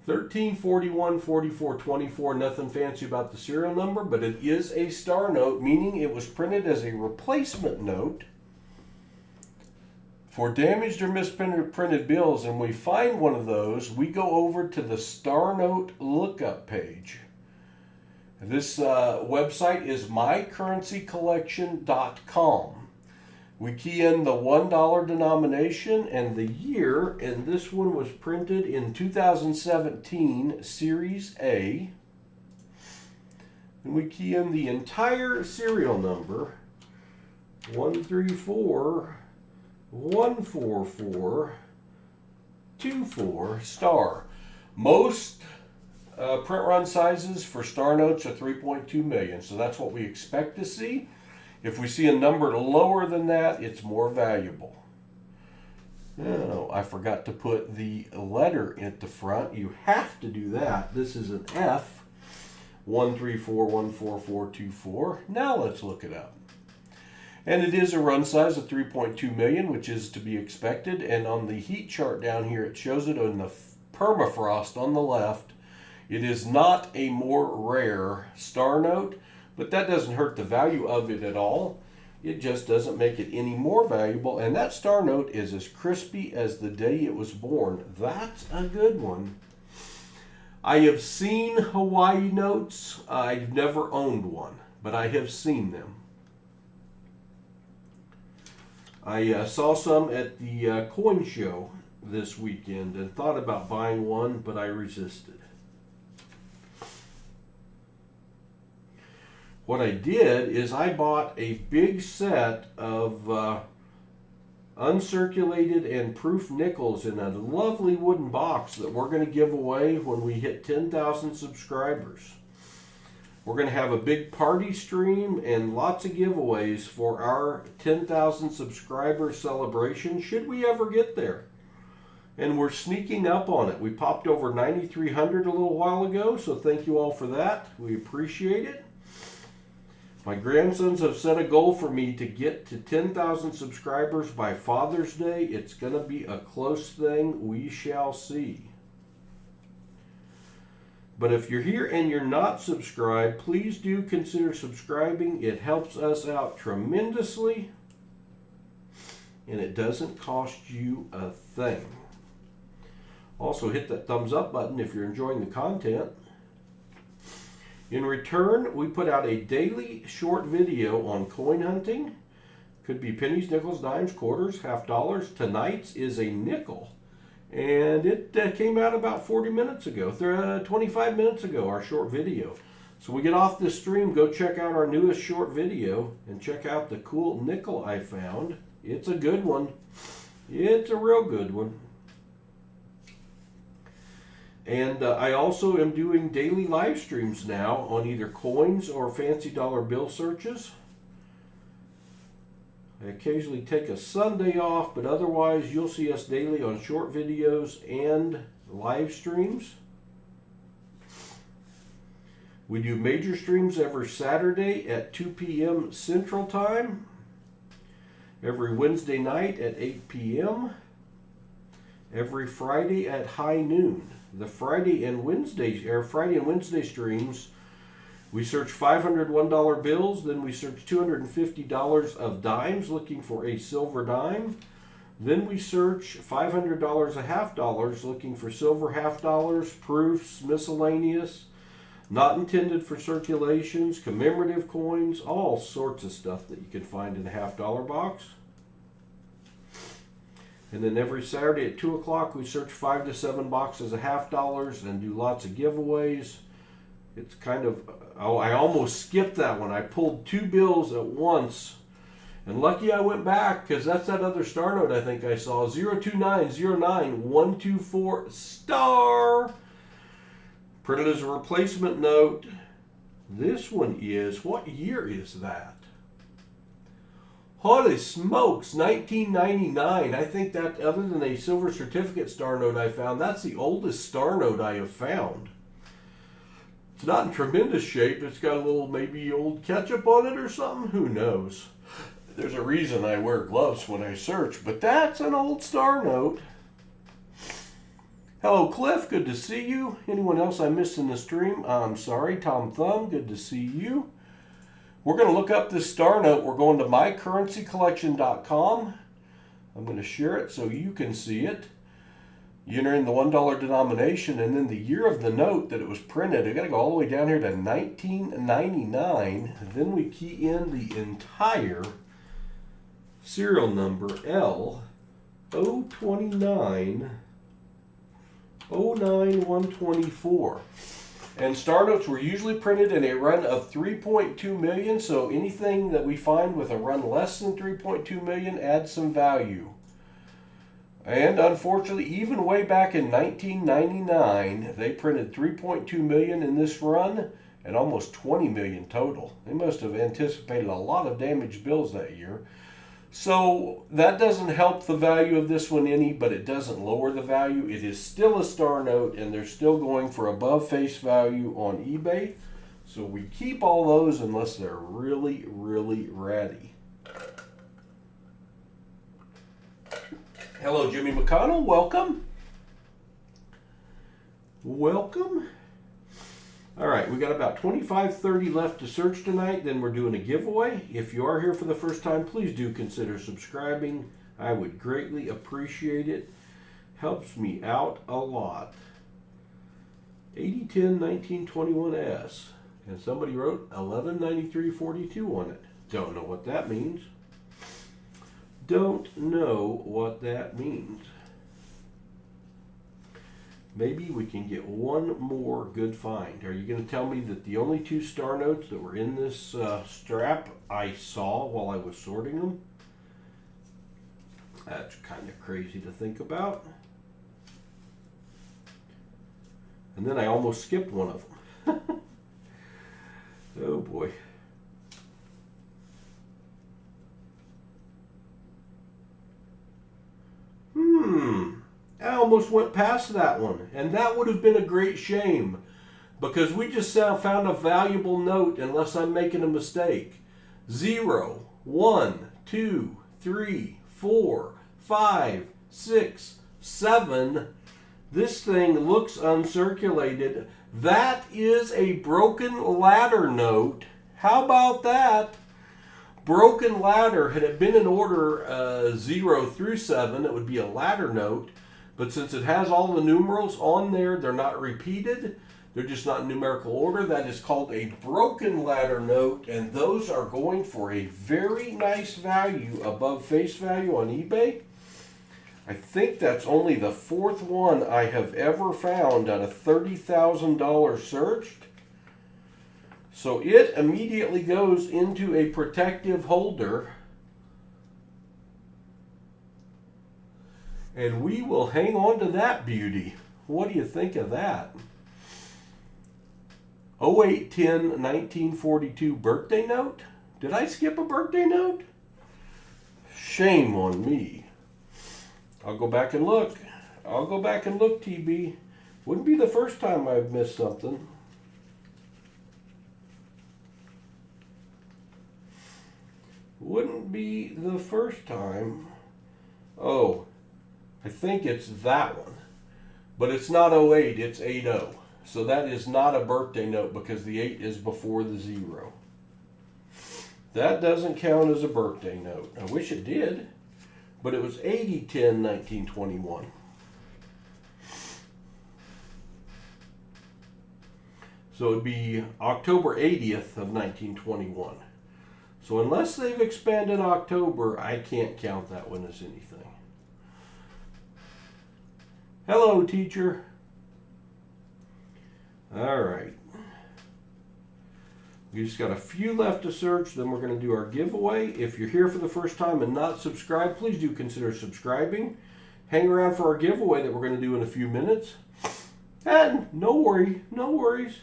13414424. Nothing fancy about the serial number, but it is a star note, meaning it was printed as a replacement note for damaged or misprinted bills. And we find one of those, we go over to the star note lookup page. This website is mycurrencycollection.com. We key in the $1 denomination and the year, and this one was printed in 2017, Series A. And we key in the entire serial number, 13414424 star. Most print run sizes for star notes are 3.2 million, so that's what we expect to see. If we see a number lower than that, it's more valuable. Oh, I forgot to put the letter at the front. You have to do that. This is an F, 13414424. Now let's look it up. And it is a run size of 3.2 million, which is to be expected. And on the heat chart down here, it shows it on the permafrost on the left. It is not a more rare star note, But that doesn't hurt the value of it at all. It just doesn't make it any more valuable. And that star note is as crispy as the day it was born. That's a good one. I have seen Hawaii notes. I've never owned one, but I have seen them. I saw some at the coin show this weekend and thought about buying one, but I resisted. What I did is I bought a big set of uncirculated and proof nickels in a lovely wooden box that we're going to give away when we hit 10,000 subscribers. We're going to have a big party stream and lots of giveaways for our 10,000 subscriber celebration, should we ever get there. And we're sneaking up on it. We popped over 9,300 a little while ago, so thank you all for that. We appreciate it. My grandsons have set a goal for me to get to 10,000 subscribers by Father's Day. It's going to be a close thing. We shall see. But if you're here and you're not subscribed, please do consider subscribing. It helps us out tremendously, and it doesn't cost you a thing. Also, hit that thumbs up button if you're enjoying the content. In return, we put out a daily short video on coin hunting. Could be pennies, nickels, dimes, quarters, half dollars. Tonight's is a nickel. And it came out about 40 minutes ago, 25 minutes ago, our short video. So we get off this stream, go check out our newest short video and check out the cool nickel I found. It's a good one. It's a real good one. And I also am doing daily live streams now on either coins or fancy dollar bill searches. I occasionally take a Sunday off, but otherwise you'll see us daily on short videos and live streams. We do major streams every Saturday at 2 p.m. Central Time, every Wednesday night at 8 p.m., every Friday at high noon. The Friday and Wednesday streams, we search $501 bills, then we search $250 of dimes looking for a silver dime. Then we search $500 of half dollars looking for silver half dollars, proofs, miscellaneous, not intended for circulations, commemorative coins, all sorts of stuff that you can find in a half dollar box. And then every Saturday at 2 o'clock, we search 5 to 7 boxes of half dollars and do lots of giveaways. It's kind of, I almost skipped that one. I pulled 2 bills at once. And lucky I went back, because that's that other star note I think I saw. 02909 star. Printed as a replacement note. This one is, what year is that? Holy smokes, 1999. I think that, other than a silver certificate star note I found, that's the oldest star note I have found. It's not in tremendous shape. It's got a little maybe old ketchup on it or something. Who knows? There's a reason I wear gloves when I search, but that's an old star note. Hello, Cliff. Good to see you. Anyone else I missed in the stream? I'm sorry. Tom Thumb. Good to see you. We're going to look up this star note. We're going to mycurrencycollection.com. I'm going to share it so you can see it. You enter in the $1 denomination and then the year of the note that it was printed. I got to go all the way down here to 1999. Then we key in the entire serial number L 029 09124. And star notes were usually printed in a run of 3.2 million, so anything that we find with a run less than 3.2 million adds some value. And unfortunately, even way back in 1999, they printed 3.2 million in this run and almost 20 million total. They must have anticipated a lot of damaged bills that year. So that doesn't help the value of this one any, but it doesn't lower the value. It is still a star note, and they're still going for above face value on eBay. So we keep all those unless they're really, really ratty. Hello, Jimmy McConnell. Welcome. Welcome. All right, we got about 25-30 left to search tonight. Then we're doing a giveaway. If you are here for the first time, please do consider subscribing. I would greatly appreciate it. Helps me out a lot. 8010-1921S. And somebody wrote 119342 on it. Don't know what that means. Don't know what that means. Maybe we can get one more good find. Are you going to tell me that the only 2 star notes that were in this strap I saw while I was sorting them? That's kind of crazy to think about. And then I almost skipped one of them. Oh boy. I almost went past that one, and that would have been a great shame because we just found a valuable note unless I'm making a mistake. 0, 1, 2, 3, 4, 5, 6, 7. This thing looks uncirculated. That is a broken ladder note. How about that? Broken ladder. Had it been in order 0 through 7, it would be a ladder note. But since it has all the numerals on there, they're not repeated. They're just not in numerical order. That is called a broken ladder note, and those are going for a very nice value above face value on eBay. I think that's only the 4th one I have ever found out of $30,000 searched. So it immediately goes into a protective holder. And we will hang on to that beauty. What do you think of that? 0810-1942 birthday note? Did I skip a birthday note? Shame on me. I'll go back and look. I'll go back and look, TB. Wouldn't be the first time I've missed something. Wouldn't be the first time. Oh, I think it's that one. But it's not 08, it's 80. So that is not a birthday note because the 8 is before the 0. That doesn't count as a birthday note. I wish it did. But it was 8010-1921. So it would be October 80th of 1921. So unless they've expanded October, I can't count that one as anything. Hello, teacher. All right. We just got a few left to search, then we're going to do our giveaway. If you're here for the first time and not subscribed, please do consider subscribing. Hang around for our giveaway that we're going to do in a few minutes. And no worries.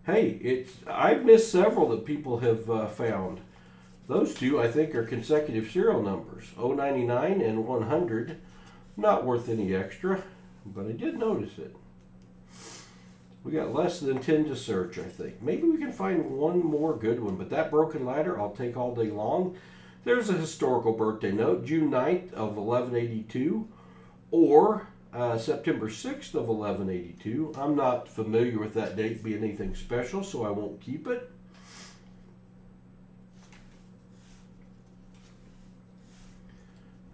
Hey, I've missed several that people have found. Those 2, I think, are consecutive serial numbers, 099 and 100. Not worth any extra, but I did notice it. We got less than 10 to search, I think. Maybe we can find one more good one, but that broken ladder I'll take all day long. There's a historical birthday note, June 9th of 1182, or September 6th of 1182. I'm not familiar with that date being anything special, so I won't keep it.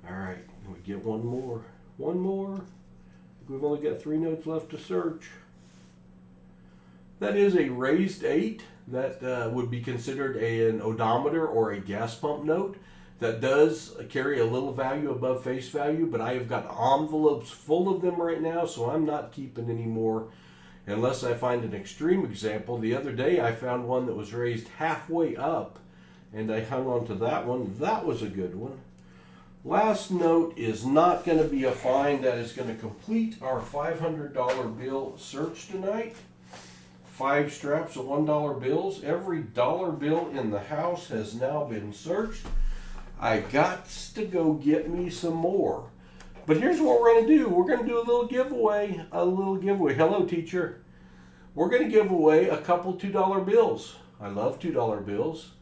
All right, we get one more. One more. We've only got 3 notes left to search. That is a raised 8. That would be considered an odometer or a gas pump note. That does carry a little value above face value, but I have got envelopes full of them right now, so I'm not keeping any more unless I find an extreme example. The other day I found one that was raised halfway up, and I hung on to that one. That was a good one. Last note is not going to be a find. That is going to complete our $500 bill search tonight. 5 straps of $1 bills. Every dollar bill in the house has now been searched. I got to go get me some more. But here's what we're going to do. We're going to do a little giveaway. Hello, teacher. We're going to give away a couple $2 bills. I love $2 bills.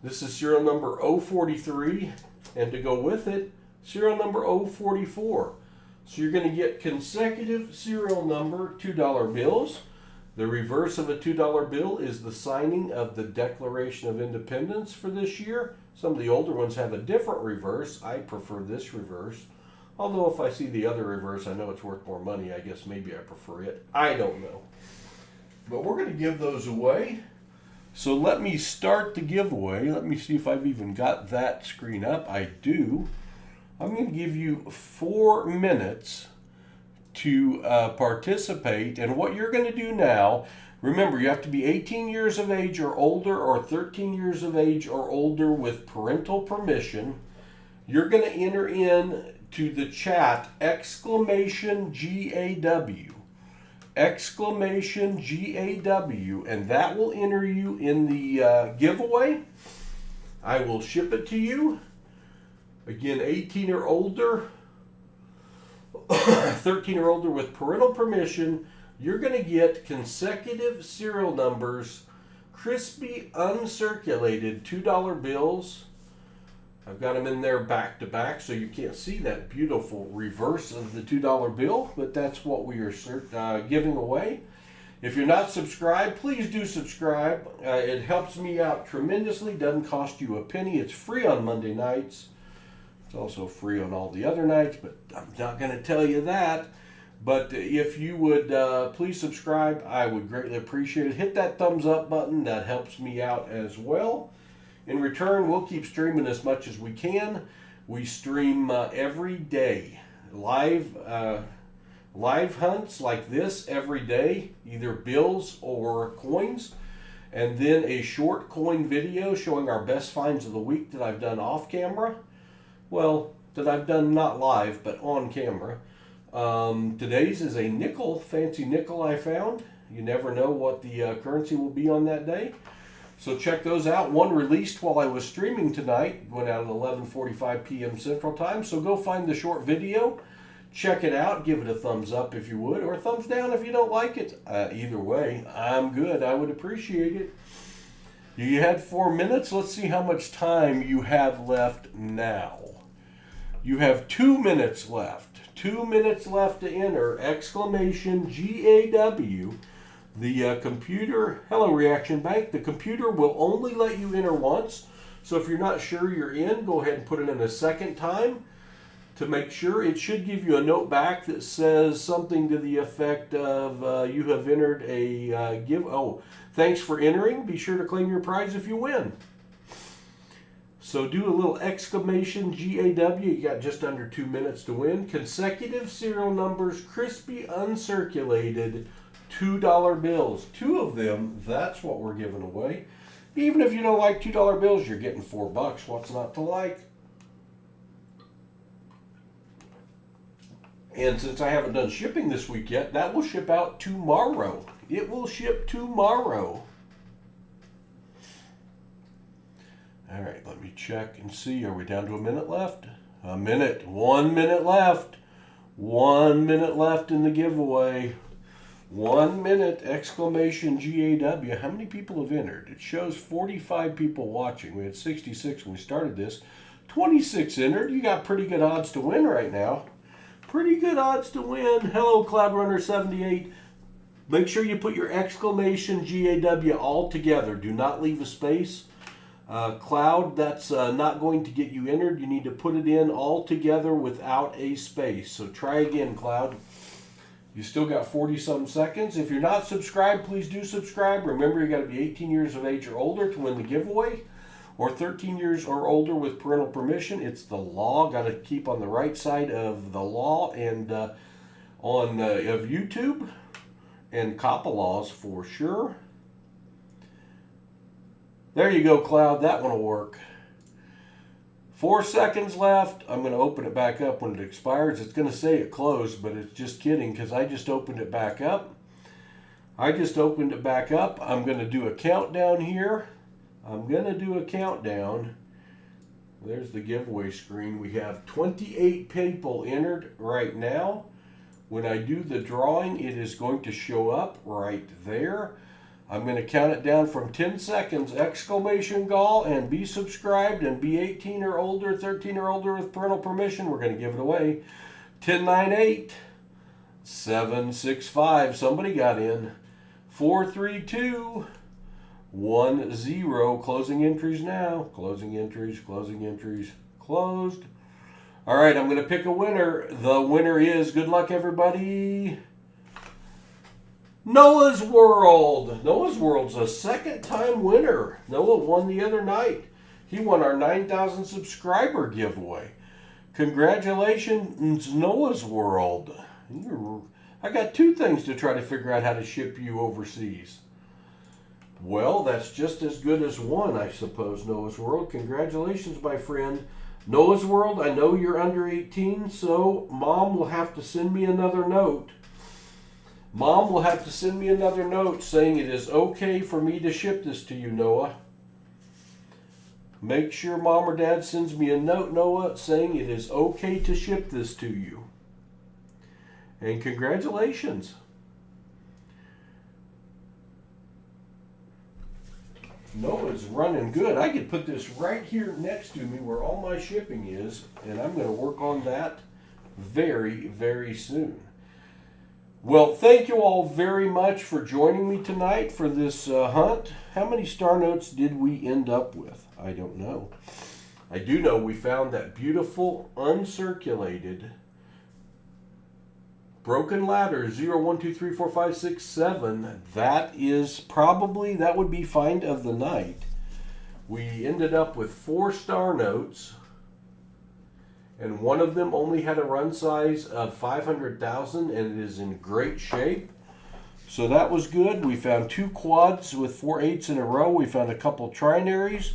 This is serial number 043. And to go with it, serial number 044. So you're going to get consecutive serial number $2 bills. The reverse of a $2 bill is the signing of the Declaration of Independence for this year. Some of the older ones have a different reverse. I prefer this reverse. Although if I see the other reverse, I know it's worth more money. I guess maybe I prefer it. I don't know. But we're going to give those away. So let me start the giveaway. Let me see if I've even got that screen up. I do. I'm going to give you 4 minutes to participate. And what you're going to do now, remember, you have to be 18 years of age or older, or 13 years of age or older with parental permission. You're going to enter in to the chat exclamation GAW. Exclamation GAW, and that will enter you in the giveaway. I will ship it to you. Again, 18 or older, 13 or older with parental permission. You're going to get consecutive serial numbers, crispy, uncirculated $2 bills. I've got them in there back to back, so you can't see that beautiful reverse of the $2 bill, but that's what we are giving away. If you're not subscribed, please do subscribe. It helps me out tremendously. Doesn't cost you a penny. It's free on Monday nights. It's also free on all the other nights, but I'm not going to tell you that. But if you would please subscribe, I would greatly appreciate it. Hit that thumbs up button. That helps me out as well. In return, we'll keep streaming as much as we can. We stream every day. Live hunts like this every day, either bills or coins. And then a short coin video showing our best finds of the week that I've done off camera. Well, that I've done not live, but on camera. Today's is a nickel, fancy nickel I found. You never know what the currency will be on that day. So check those out. One released while I was streaming tonight. Went out at 11:45 p.m. Central Time. So go find the short video. Check it out. Give it a thumbs up if you would, or a thumbs down if you don't like it. Either way, I'm good. I would appreciate it. You had 4 minutes. Let's see how much time you have left now. You have 2 minutes left. 2 minutes left to enter. Exclamation GAW. The computer, hello Reaction Bank, the computer will only let you enter once. So if you're not sure you're in, go ahead and put it in a second time to make sure. It should give you a note back that says something to the effect of you have entered a thanks for entering. Be sure to claim your prize if you win. So do a little exclamation GAW. You got just under 2 minutes to win. Consecutive serial numbers, crispy, uncirculated $2 bills. 2 of them, that's what we're giving away. Even if you don't like $2 bills, you're getting $4. What's not to like? And since I haven't done shipping this week yet, that will ship out tomorrow. It will ship tomorrow. All right, let me check and see. Are we down to a minute left? A minute. 1 minute left. 1 minute left in the giveaway. 1 minute, exclamation GAW. How many people have entered? It shows 45 people watching. We had 66 when we started this. 26 entered. You got pretty good odds to win right now. Pretty good odds to win. Hello, CloudRunner78. Make sure you put your exclamation GAW all together. Do not leave a space. Cloud, that's not going to get you entered. You need to put it in all together without a space. So try again, Cloud. You still got 40-some seconds. If you're not subscribed, please do subscribe. Remember, you got to be 18 years of age or older to win the giveaway, or 13 years or older with parental permission. It's the law. Got to keep on the right side of the law and of YouTube and COPPA laws for sure. There you go, Cloud. That one will work. 4 seconds left. I'm going to open it back up when it expires. It's going to say it closed, but it's just kidding because I just opened it back up. I'm going to do a countdown here. There's the giveaway screen. We have 28 people entered right now. When I do the drawing, it is going to show up right there. I'm going to count it down from 10 seconds, exclamation GAW, and be subscribed and be 18 or older, 13 or older with parental permission. We're going to give it away. 10, 9, 8, 7, 6, 5. Somebody got in. 43210. Closing entries now. Closing entries, closed. All right, I'm going to pick a winner. The winner is, good luck everybody, Noah's World. Noah's World's a second-time winner. Noah won the other night. He won our 9,000 subscriber giveaway. Congratulations, Noah's World. I got 2 things to try to figure out how to ship you overseas. Well, that's just as good as 1, I suppose, Noah's World. Congratulations, my friend. Noah's World, I know you're under 18, so Mom will have to send me another note. Mom will have to send me another note saying it is okay for me to ship this to you, Noah. Make sure Mom or Dad sends me a note, Noah, saying it is okay to ship this to you. And congratulations. Noah's running good. I could put this right here next to me where all my shipping is, and I'm going to work on that very, very soon. Well, thank you all very much for joining me tonight for this hunt. How many star notes did we end up with? I don't know. I do know we found that beautiful uncirculated broken ladder 0, 1, 2, 3, 4, 5, 6, 7. That would be find of the night. We ended up with 4 star notes, and one of them only had a run size of 500,000, and it is in great shape. So that was good. We found 2 quads with 4 8s in a row. We found a couple trinaries.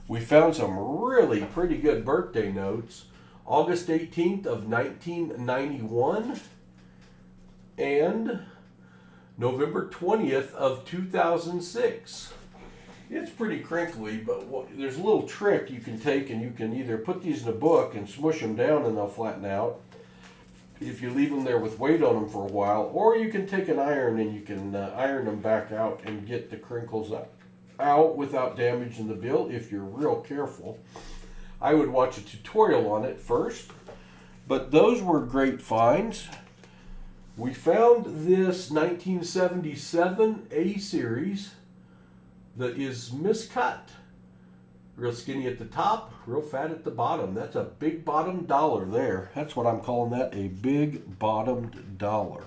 We found some really pretty good birthday notes. August 18th of 1991 and November 20th of 2006. It's pretty crinkly, but there's a little trick you can take, and you can either put these in a book and smush them down and they'll flatten out if you leave them there with weight on them for a while, or you can take an iron and you can iron them back out and get the crinkles out without damaging the bill if you're real careful. I would watch a tutorial on it first, but those were great finds. We found this 1977 A series that is miscut. Real skinny at the top, real fat at the bottom. That's a big bottomed dollar there. That's what I'm calling that, a big bottomed dollar.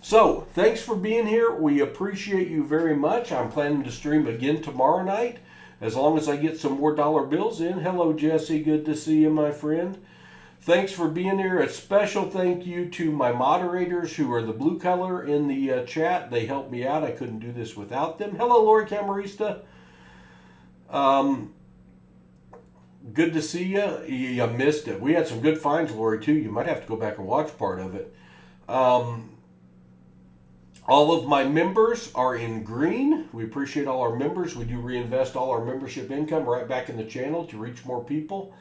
So, thanks for being here. We appreciate you very much. I'm planning to stream again tomorrow night, as long as I get some more dollar bills in. Hello, Jesse. Good to see you, my friend. Thanks for being here. A special thank you to my moderators who are the blue color in the chat. They helped me out. I couldn't do this without them. Hello, Lori Camarista. Good to see you. You missed it. We had some good finds, Lori, too. You might have to go back and watch part of it. All of my members are in green. We appreciate all our members. We do reinvest all our membership income right back in the channel to reach more people.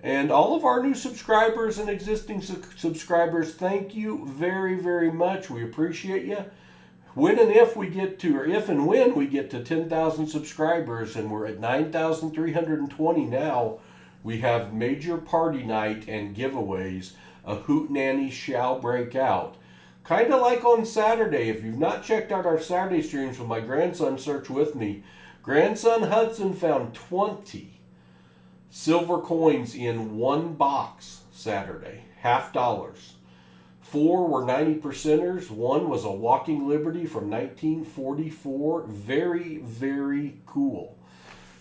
And all of our new subscribers and existing subscribers, thank you very, very much. We appreciate you. When and if we get to, or if and when we get to 10,000 subscribers, and we're at 9,320 now, we have major party night and giveaways. A hootenanny shall break out. Kind of like on Saturday. If you've not checked out our Saturday streams with my grandson, search with me. Grandson Hudson found 20 silver coins in 1 box Saturday, $50. 4 were 90%ers. 1 was a Walking Liberty from 1944. Very, very cool.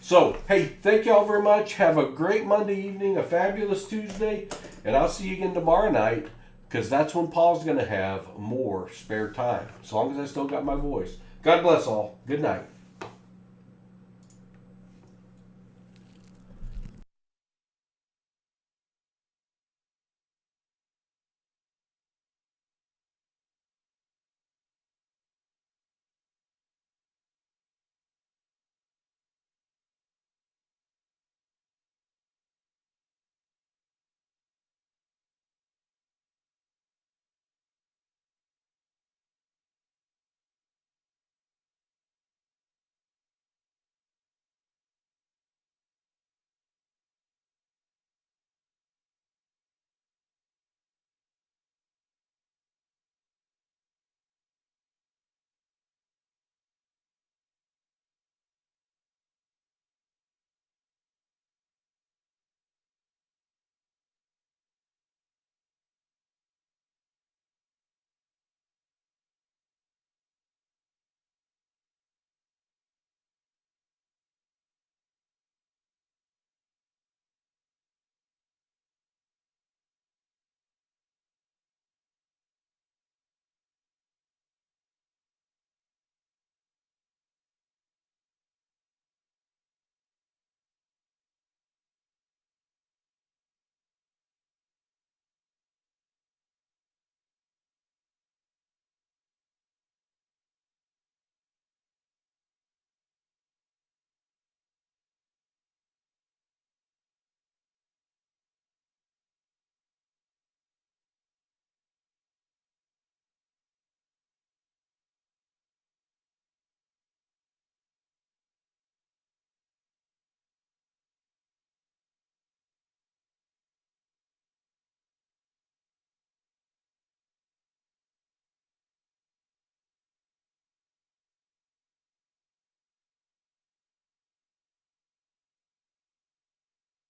So, hey, thank y'all very much. Have a great Monday evening, a fabulous Tuesday, and I'll see you again tomorrow night, because that's when Paul's going to have more spare time, as long as I still got my voice. God bless all. Good night.